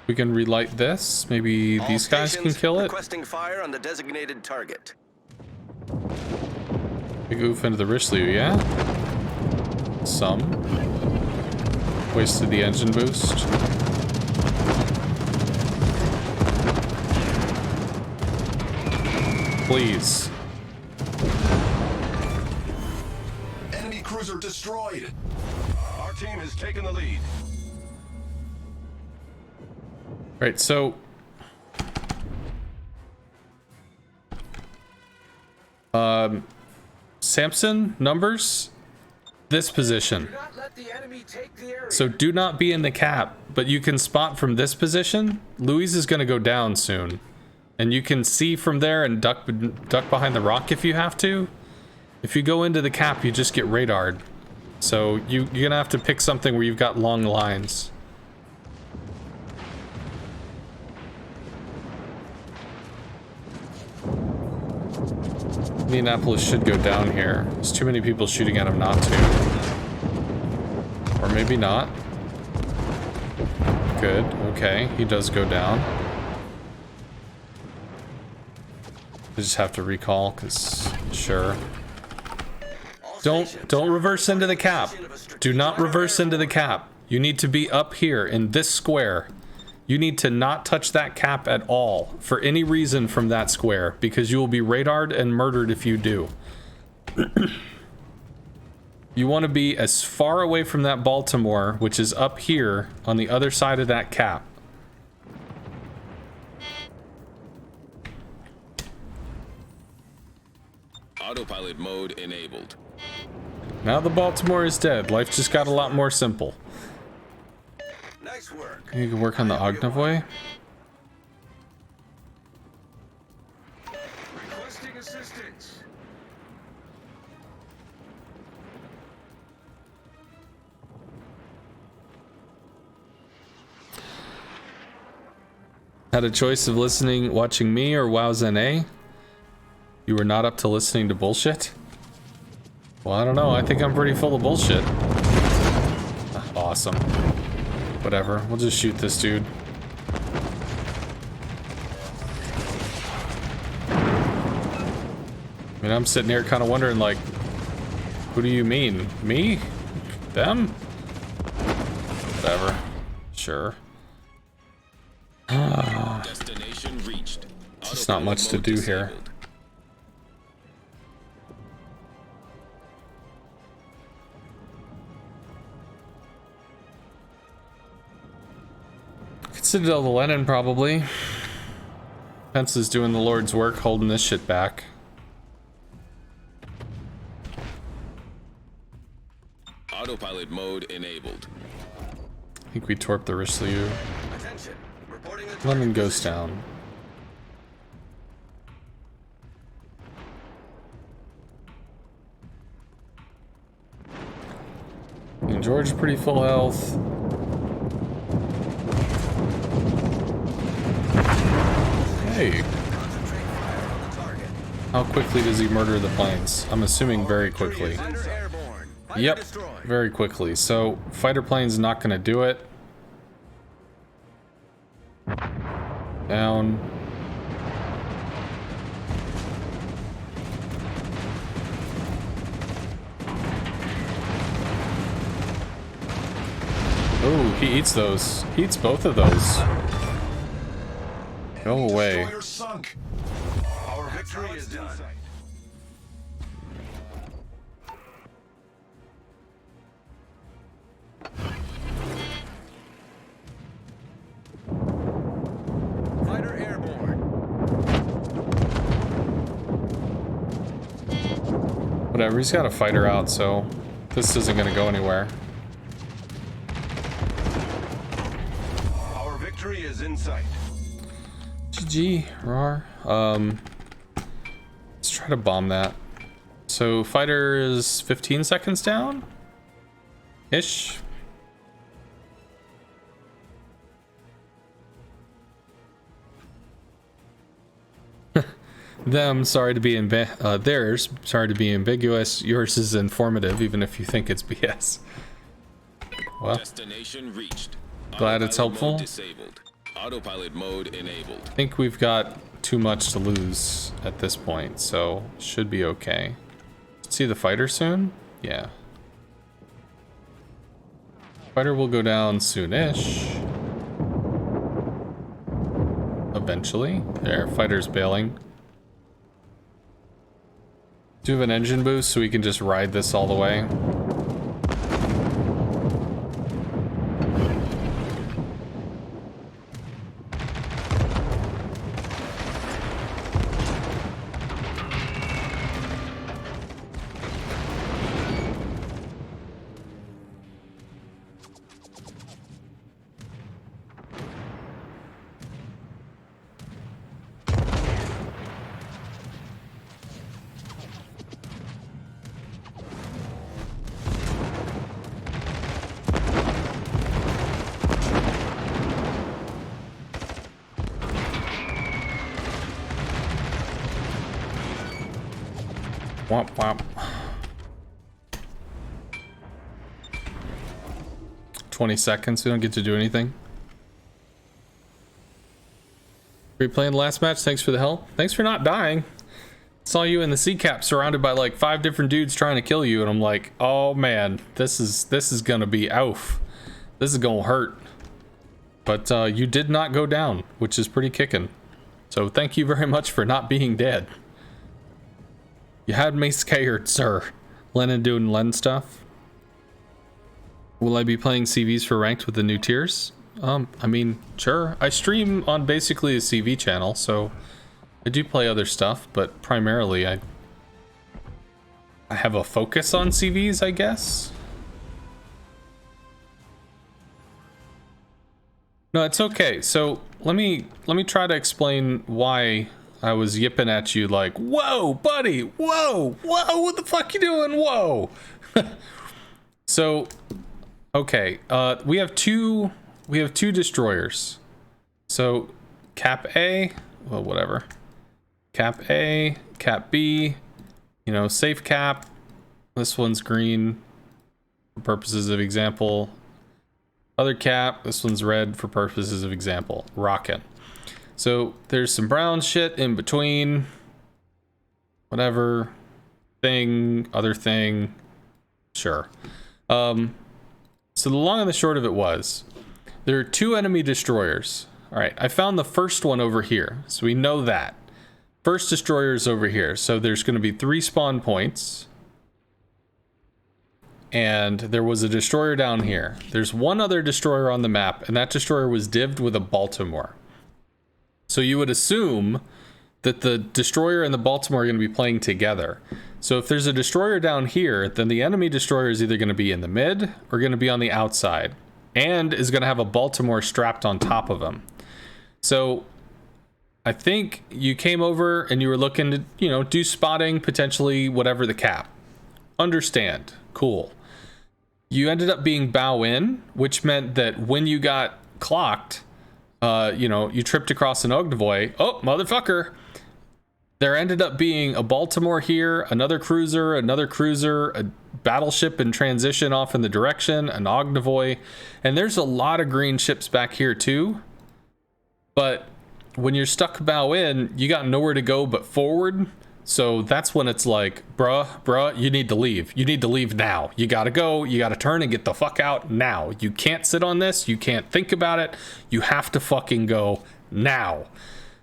We can relight this. Maybe All these guys can stations, kill it. requesting fire on the designated target. Big oof into the Richelieu, yeah? Some. Wasted the engine boost. Please. Enemy cruiser destroyed. Our team has taken the lead. Right, so Samson numbers this position. Do not let the enemy take the area. So do not be in the cap, but you can spot from this position. Louise is going to go down soon. And you can see from there and duck behind the rock if you have to. If you go into the cap, you just get radared. So you're going to have to pick something where you've got long lines. Indianapolis should go down here. There's too many people shooting at him not to. Or maybe not. Good. Okay, he does go down. I just have to recall, because sure. Don't reverse into the cap. Do not reverse into the cap. You need to be up here in this square. You need to not touch that cap at all for any reason from that square, because you will be radared and murdered if you do. You want to be as far away from that Baltimore, which is up here on the other side of that cap. Autopilot mode enabled. Now the Baltimore is dead. Life just got a lot more simple. Nice work. You can work on the Ognivoy. Requesting assistance. Had a choice of watching me or WoW Zen. You were not up to listening to bullshit? Well, I don't know. I think I'm pretty full of bullshit. Awesome. Whatever. We'll just shoot this dude. I mean, I'm sitting here kind of wondering, like, who do you mean? Me? Them? Whatever. Sure. Destination reached. There's not much to Autopilot do mode here. disabled. Citadel to Lenin, probably. Pence is doing the Lord's work, holding this shit back. Autopilot mode enabled. I think we torp the Richelieu. Attention. Reporting the Lenin target goes position. down. George is pretty full health. Hey. How quickly does he murder the planes? I'm assuming very quickly. Fighter airborne. Fighter Yep, destroyed. very quickly. So fighter plane's not gonna do it. Down. Oh, he eats those. He eats both of those. Go Enemy away. destroyer sunk. Our victory is in sight. Fighter airborne. Whatever, he's got a fighter out, so this isn't gonna go anywhere. Our victory is in sight. GG, rar. Let's try to bomb that. So fighter is 15 seconds down? Ish. Them, sorry to be theirs, sorry to be ambiguous. Yours is informative, even if you think it's BS. Well, Destination reached. Glad it's Autopilot helpful. mode disabled. Autopilot mode enabled. I think we've got too much to lose at this point, so should be okay. See the fighter soon? Yeah. Fighter will go down soonish. Eventually. There, fighter's bailing. Do you have an engine boost so we can just ride this all the way? Womp womp. 20 seconds, we don't get to do anything. Replaying the last match, thanks for the help. Thanks for not dying. Saw you in the sea cap surrounded by like 5 different dudes trying to kill you, and I'm like, oh man, this is gonna be oof. This is gonna hurt. But you did not go down, which is pretty kicking. So thank you very much for not being dead. You had me scared, sir. Lennon doing Len stuff. Will I be playing CVs for ranked with the new tiers? I mean, sure. I stream on basically a CV channel, so I do play other stuff, but primarily I have a focus on CVs, I guess. No, it's okay. So let me try to explain why I was yipping at you like, whoa, buddy, whoa, what the fuck you doing? Whoa. So, okay, we have two destroyers. So, Cap A, well, whatever. Cap A, Cap B, you know, safe cap. This one's green for purposes of example. Other cap, this one's red for purposes of example. Rockin'. So there's some brown shit in between. Whatever. Thing, other thing. Sure. So the long and the short of it was, there are 2 enemy destroyers. All right, I found the first one over here. So we know that. First destroyer is over here. So there's going to be 3 spawn points. And there was a destroyer down here. There's one other destroyer on the map, and that destroyer was divvied with a Baltimore. So you would assume that the destroyer and the Baltimore are going to be playing together. So if there's a destroyer down here, then the enemy destroyer is either going to be in the mid or going to be on the outside, and is going to have a Baltimore strapped on top of him. So I think you came over and you were looking to, you know, do spotting, potentially whatever the cap. Understand. Cool. you ended up being bow in, which meant that when you got clocked, you know, you tripped across an Ogdevoy. Oh, motherfucker. There ended up being a Baltimore here, another cruiser, a battleship in transition off in the direction, an Ogdevoy, and there's a lot of green ships back here too. But when you're stuck bow in, you got nowhere to go but forward. So that's when it's like, bruh, you need to leave. You need to leave now. You gotta go, you gotta turn and get the fuck out now. You can't sit on this, you can't think about it. You have to fucking go now.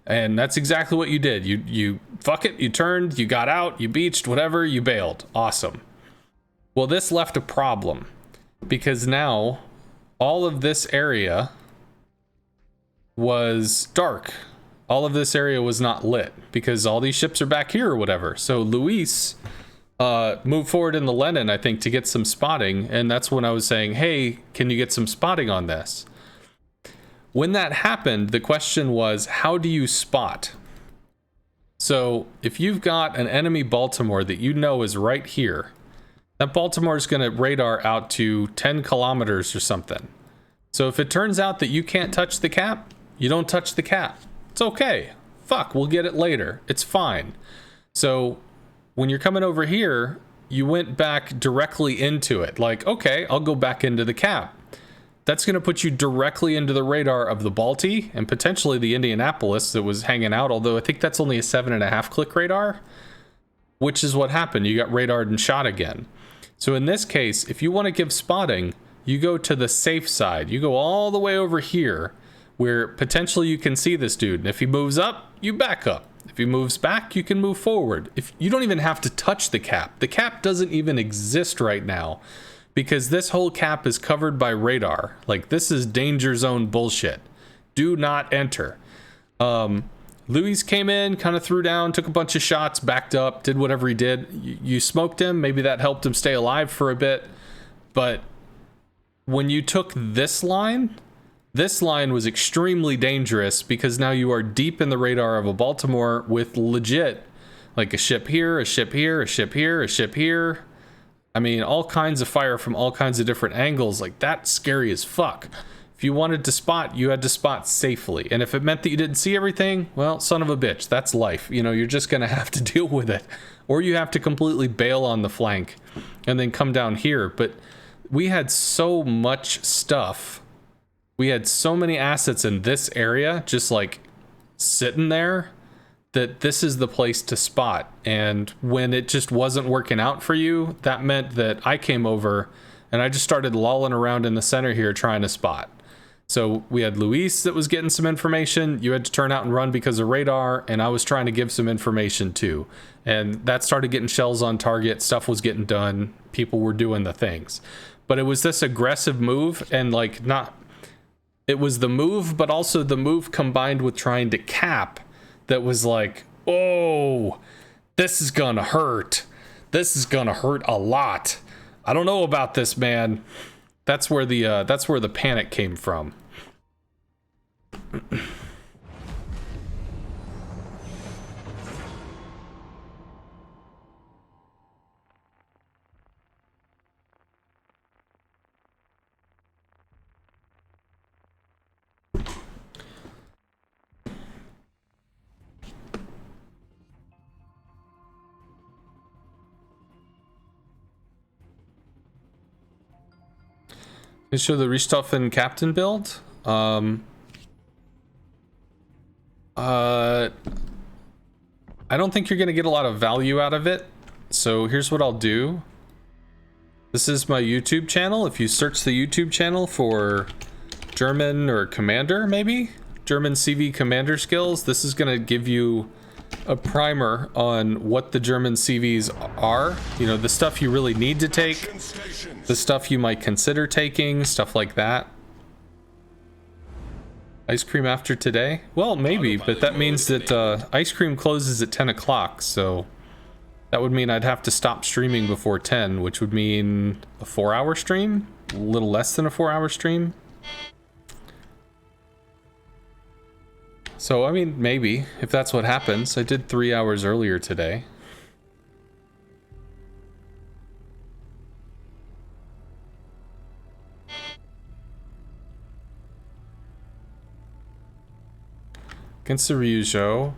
And that's exactly what you did. You fuck it, you turned, you got out, you beached, whatever, you bailed. Awesome. Well, this left a problem because now all of this area was dark. All of this area was not lit because all these ships are back here or whatever. So Luis moved forward in the Lenin, I think, to get some spotting. And that's when I was saying, hey, can you get some spotting on this? When that happened, the question was, how do you spot? So if you've got an enemy Baltimore that you know is right here, that Baltimore is going to radar out to 10 kilometers or something. So if it turns out that you can't touch the cap, you don't touch the cap. It's okay. Fuck, we'll get it later. It's fine. So when you're coming over here, you went back directly into it. Like, okay, I'll go back into the cap. That's going to put you directly into the radar of the Balti and potentially the Indianapolis that was hanging out, although I think that's only a 7.5 click radar, which is what happened. You got radared and shot again. So in this case, if you want to give spotting, you go to the safe side. You go all the way over here where potentially you can see this dude. And if he moves up, you back up. If he moves back, you can move forward. If you don't even have to touch the cap. The cap doesn't even exist right now, because this whole cap is covered by radar. Like, this is danger zone bullshit. Do not enter. Luis came in, kind of threw down, took a bunch of shots, backed up, did whatever he did. You smoked him. Maybe that helped him stay alive for a bit. But when you took this line was extremely dangerous, because now you are deep in the radar of a Baltimore with legit, like, a ship here, a ship here, a ship here, a ship here. I mean, all kinds of fire from all kinds of different angles. Like, that's scary as fuck. If you wanted to spot, you had to spot safely. And if it meant that you didn't see everything, well, son of a bitch, that's life. You know, you're just going to have to deal with it. Or you have to completely bail on the flank and then come down here. But we had so much stuff. We had so many assets in this area just, like, sitting there, that this is the place to spot. And when it just wasn't working out for you, that meant that I came over and I just started lolling around in the center here trying to spot. So we had Luis that was getting some information. You had to turn out and run because of radar, and I was trying to give some information too. And that started getting shells on target. Stuff was getting done. People were doing the things. But it was this aggressive move, and, like, not... It was the move, but also the move combined with trying to cap that was like, oh, this is gonna hurt. This is gonna hurt a lot. I don't know about this, man. That's where the panic came from. They show the Richthofen captain build. I don't think you're going to get a lot of value out of it. So here's what I'll do. This is my YouTube channel. If you search the YouTube channel for German or Commander, maybe German CV Commander skills, this is going to give you a primer on what the German CVs are. You know, the stuff you really need to take, the stuff you might consider taking, stuff like that. Ice cream after today? Well, maybe, but that means that ice cream closes at 10 o'clock, so that would mean I'd have to stop streaming before 10, which would mean a 4-hour stream? A little less than a 4-hour stream? So, I mean, maybe, if that's what happens. I did 3 hours earlier today. Against the Ryujo.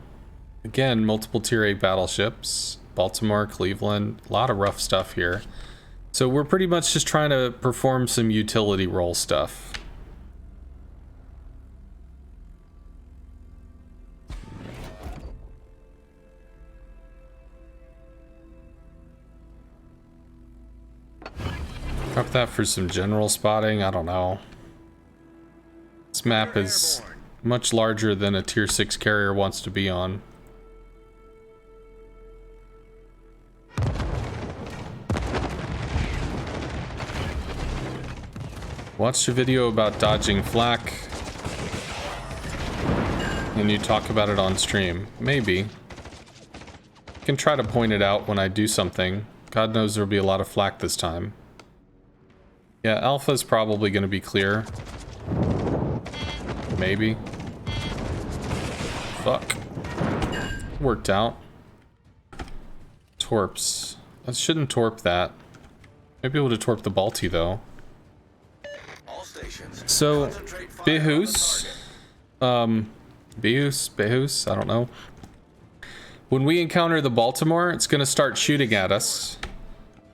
Again, multiple tier 8 battleships. Baltimore, Cleveland, a lot of rough stuff here. So we're pretty much just trying to perform some utility role stuff. Drop that for some general spotting, I don't know. This map is much larger than a tier 6 carrier wants to be on. Watched a video about dodging flak, and you talk about it on stream. Maybe. I can try to point it out when I do something. God knows there'll be a lot of flak this time. Yeah, Alpha's probably going to be clear. Maybe. Fuck. Worked out. Torps. I shouldn't torp that. Maybe able to torp the Balti though. So, Behus, Behus, I don't know. When we encounter the Baltimore, it's going to start shooting at us.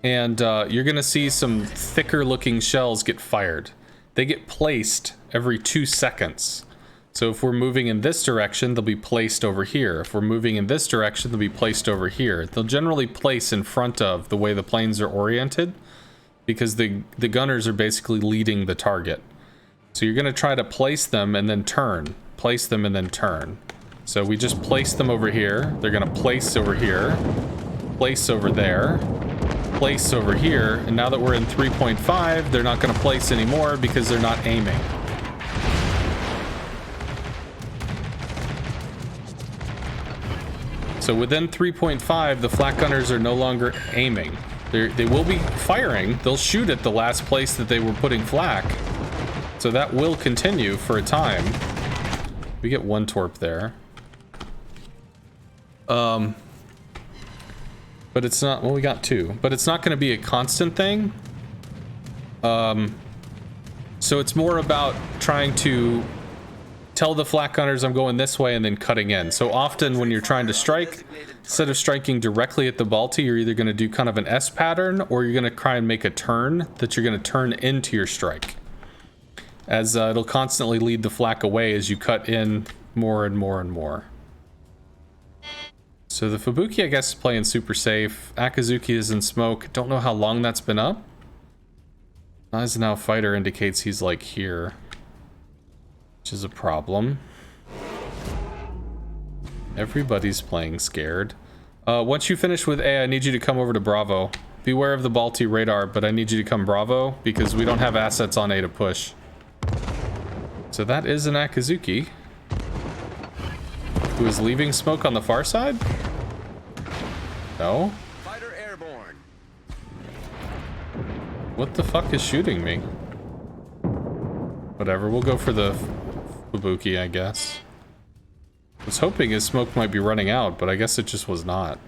And you're going to see some thicker looking shells get fired. They get placed every 2 seconds. So if we're moving in this direction, they'll be placed over here. If we're moving in this direction, they'll be placed over here. They'll generally place in front of the way the planes are oriented, because the gunners are basically leading the target. So you're going to try to place them and then turn. Place them and then turn. So we just place them over here. They're going to place over here. Place over there. Place over here. And now that we're in 3.5, they're not going to place anymore because they're not aiming. So within 3.5, the flak gunners are no longer aiming. They will be firing. They'll shoot at the last place that they were putting flak. So that will continue for a time. We get 1 torp there. But it's not, well, we got 2. But it's not going to be a constant thing. So it's more about trying to tell the flak gunners I'm going this way and then cutting in. So often when you're trying to strike, instead of striking directly at the Balti, you're either going to do kind of an S pattern, or you're going to try and make a turn that you're going to turn into your strike. As it'll constantly lead the flak away as you cut in more and more and more. So the Fubuki, I guess, is playing super safe. Akazuki is in smoke. Don't know how long that's been up. Eisenhower fighter indicates he's like here, which is a problem. Everybody's playing scared. Once you finish with A, I need you to come over to Bravo. Beware of the Balti radar, but I need you to come Bravo because we don't have assets on A to push. So that is an Akazuki who is leaving smoke on the far side? No? Fighter airborne. What the fuck is shooting me? Whatever, we'll go for the Fubuki, I guess. I was hoping his smoke might be running out, but I guess it just was not.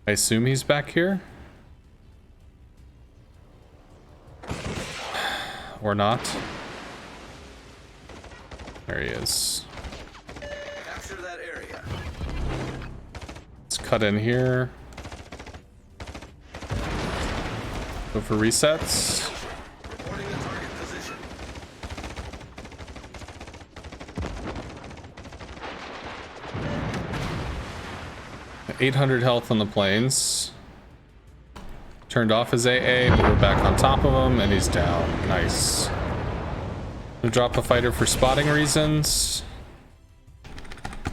I assume he's back here? Or not? There he is. Capture that area. Let's cut in here. Go for resets. Reporting the target position. 800 health on the planes. Turned off his AA, but we're back on top of him, and he's down. Nice. Gonna drop a fighter for spotting reasons.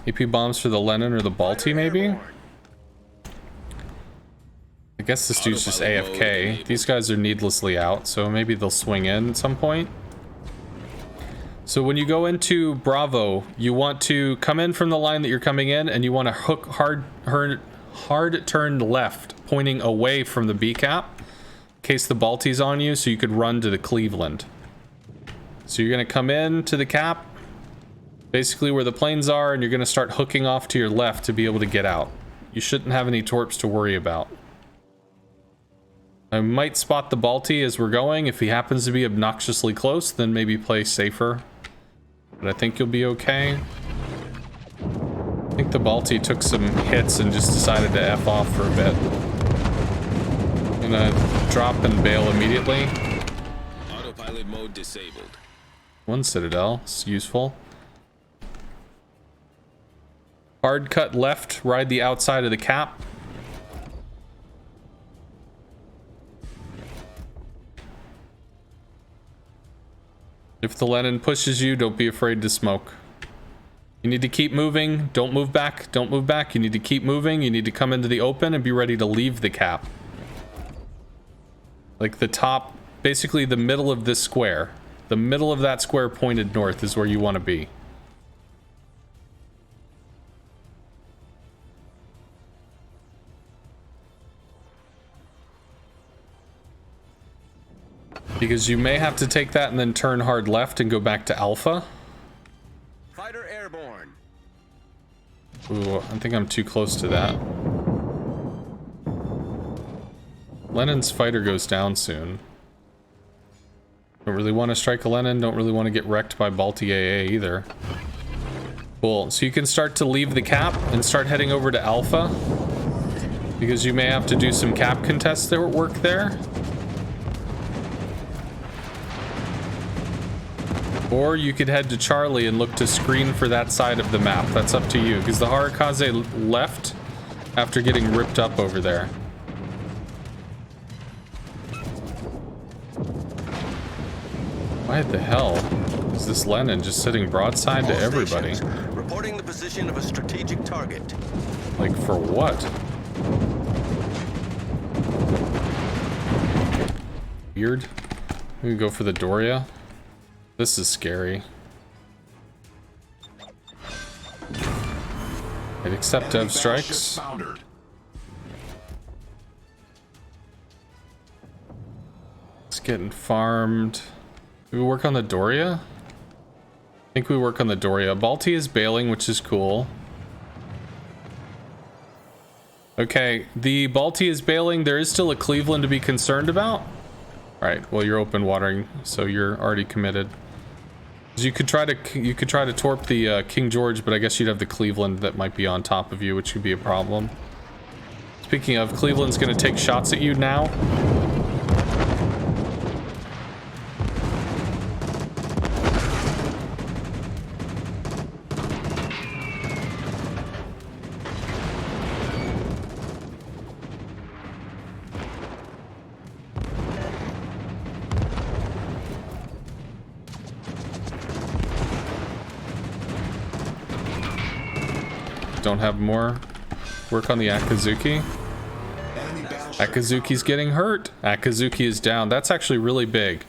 AP bombs for the Lenin or the Balti, maybe? I guess this dude's just AFK. These guys are needlessly out, so maybe they'll swing in at some point. So when you go into Bravo, you want to come in from the line that you're coming in, and you want to hook hard turn left, pointing away from the B cap, in case the Balti's on you, so you could run to the Cleveland. So you're going to come in to the cap, basically where the planes are, and you're going to start hooking off to your left to be able to get out. You shouldn't have any torps to worry about. I might spot the Balti as we're going. If he happens to be obnoxiously close, then maybe play safer. But I think you'll be okay. I think the Balti took some hits and just decided to F off for a bit. Gonna drop and bail immediately. Autopilot mode disabled. One Citadel, it's useful. Hard cut left, ride the outside of the cap. If the Lenin pushes you, don't be afraid to smoke. You need to keep moving. Don't move back. Don't move back. You need to keep moving. You need to come into the open and be ready to leave the cap. Like the top, basically the middle of this square. The middle of that square pointed north is where you want to be. Because you may have to take that and then turn hard left and go back to Alpha. Fighter airborne. Ooh, I think I'm too close to that. Lenin's fighter goes down soon. Don't really want to strike a Lenin. Don't really want to get wrecked by Balti AA either. Cool. So you can start to leave the cap and start heading over to Alpha. Because you may have to do some cap contests that work there. Or you could head to Charlie and look to screen for that side of the map. That's up to you, because the Harakaze left after getting ripped up over there. Why the hell is this Lenin just sitting broadside to everybody? Reporting the position of a strategic target. Like, for what? Weird. We can go for the Doria. This is scary. I'd accept dev strikes. It's getting farmed. Do we work on the Doria? I think we work on the Doria. Balti is bailing, which is cool. Okay, the Balti is bailing. There is still a Cleveland to be concerned about. Alright, well, you're open watering, so you're already committed. You could try to torp the King George, but I guess you'd have the Cleveland that might be on top of you, which could be a problem. Speaking of, Cleveland's gonna take shots at you now. Don't have more. Work on the Akazuki. Akazuki's getting hurt. Akazuki is down. That's actually really big.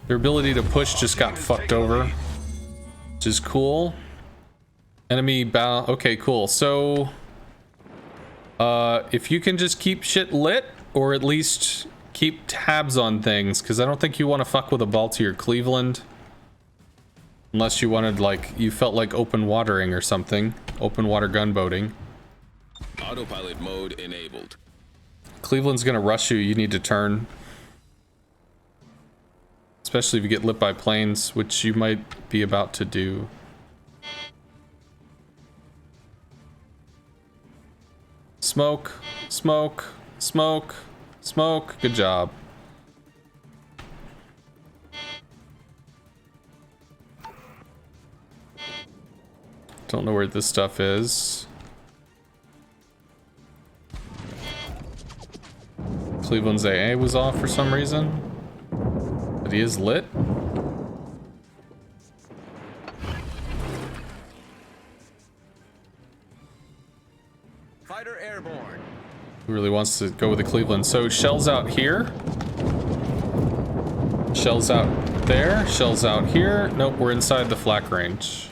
Their ability to push just got fucked over, which is cool. Enemy battle. Okay, cool. So, if you can just keep shit lit, or at least keep tabs on things, because I don't think you want to fuck with a Balti or Cleveland. Unless you wanted, like, you felt like open watering or something. Open water gunboating. Autopilot mode enabled. Cleveland's gonna rush you. You need to turn. Especially if you get lit by planes, which you might be about to do. Smoke, smoke, smoke, smoke. Good job. Don't know where this stuff is. Cleveland's AA was off for some reason. But he is lit. Fighter airborne. Who really wants to go with the Cleveland? So shells out here. Shells out there. Shells out here. Nope, we're inside the flak range.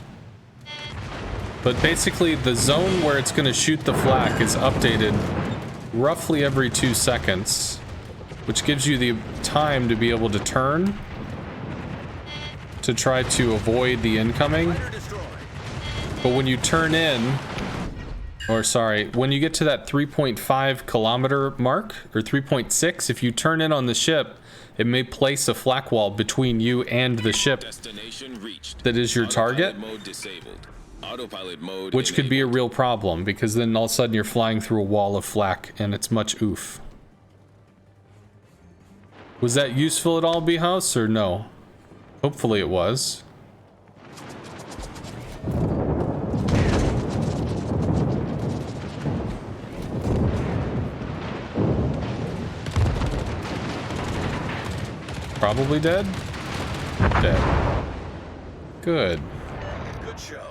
But basically, the zone where it's going to shoot the flak is updated roughly every 2 seconds, which gives you the time to be able to turn to try to avoid the incoming. But when you turn in, Or sorry, when you get to that 3.5 kilometer mark, or 3.6, if you turn in on the ship, it may place a flak wall between you and the ship Destination reached. that is your target, Autopilot mode disabled. Autopilot mode which could be a enabled. real problem, because then all of a sudden you're flying through a wall of flak, and it's much oof. Was that useful at all, B-House, or no? Hopefully it was. Probably dead? Dead. Good. Good show.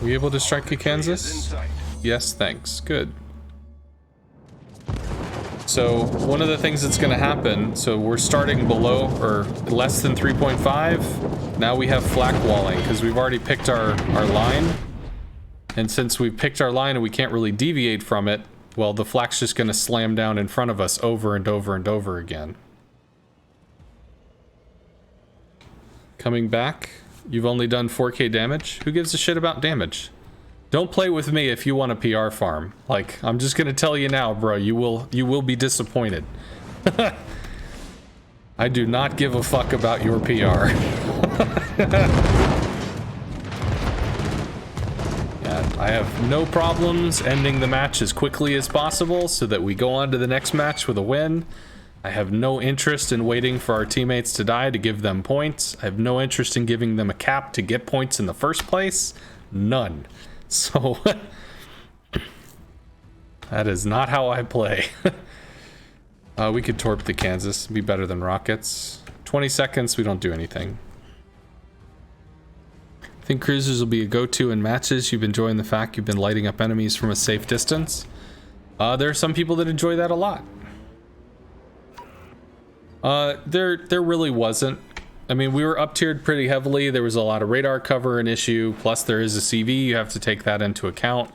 Were you able to strike a Is in Kansas? sight. Yes, thanks. Good. So, one of the things that's going to happen, so we're starting below, or less than 3.5. Now we have flak walling, because we've already picked our line. And since we've picked our line and we can't really deviate from it, well, the flak's just going to slam down in front of us over and over and over again. Coming back, you've only done 4k damage? Who gives a shit about damage? Don't play with me if you want a PR farm. Like, I'm just gonna tell you now, bro, you will be disappointed. I do not give a fuck about your PR. Yeah, I have no problems ending the match as quickly as possible so that we go on to the next match with a win. I have no interest in waiting for our teammates to die to give them points. I have no interest in giving them a cap to get points in the first place. None. So, that is not how I play. We could torp the Kansas, be better than rockets. 20 seconds, we don't do anything. I think cruisers will be a go-to in matches. You've been enjoying the fact you've been lighting up enemies from a safe distance. There are some people that enjoy that a lot. There really wasn't. I mean, we were up-tiered pretty heavily. There was a lot of radar cover an issue, plus there is a CV. You have to take that into account.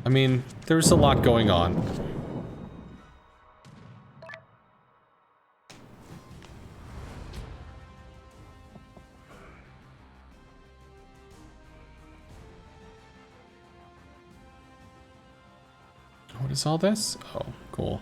I mean, there's a lot going on. What is all this? Oh, cool.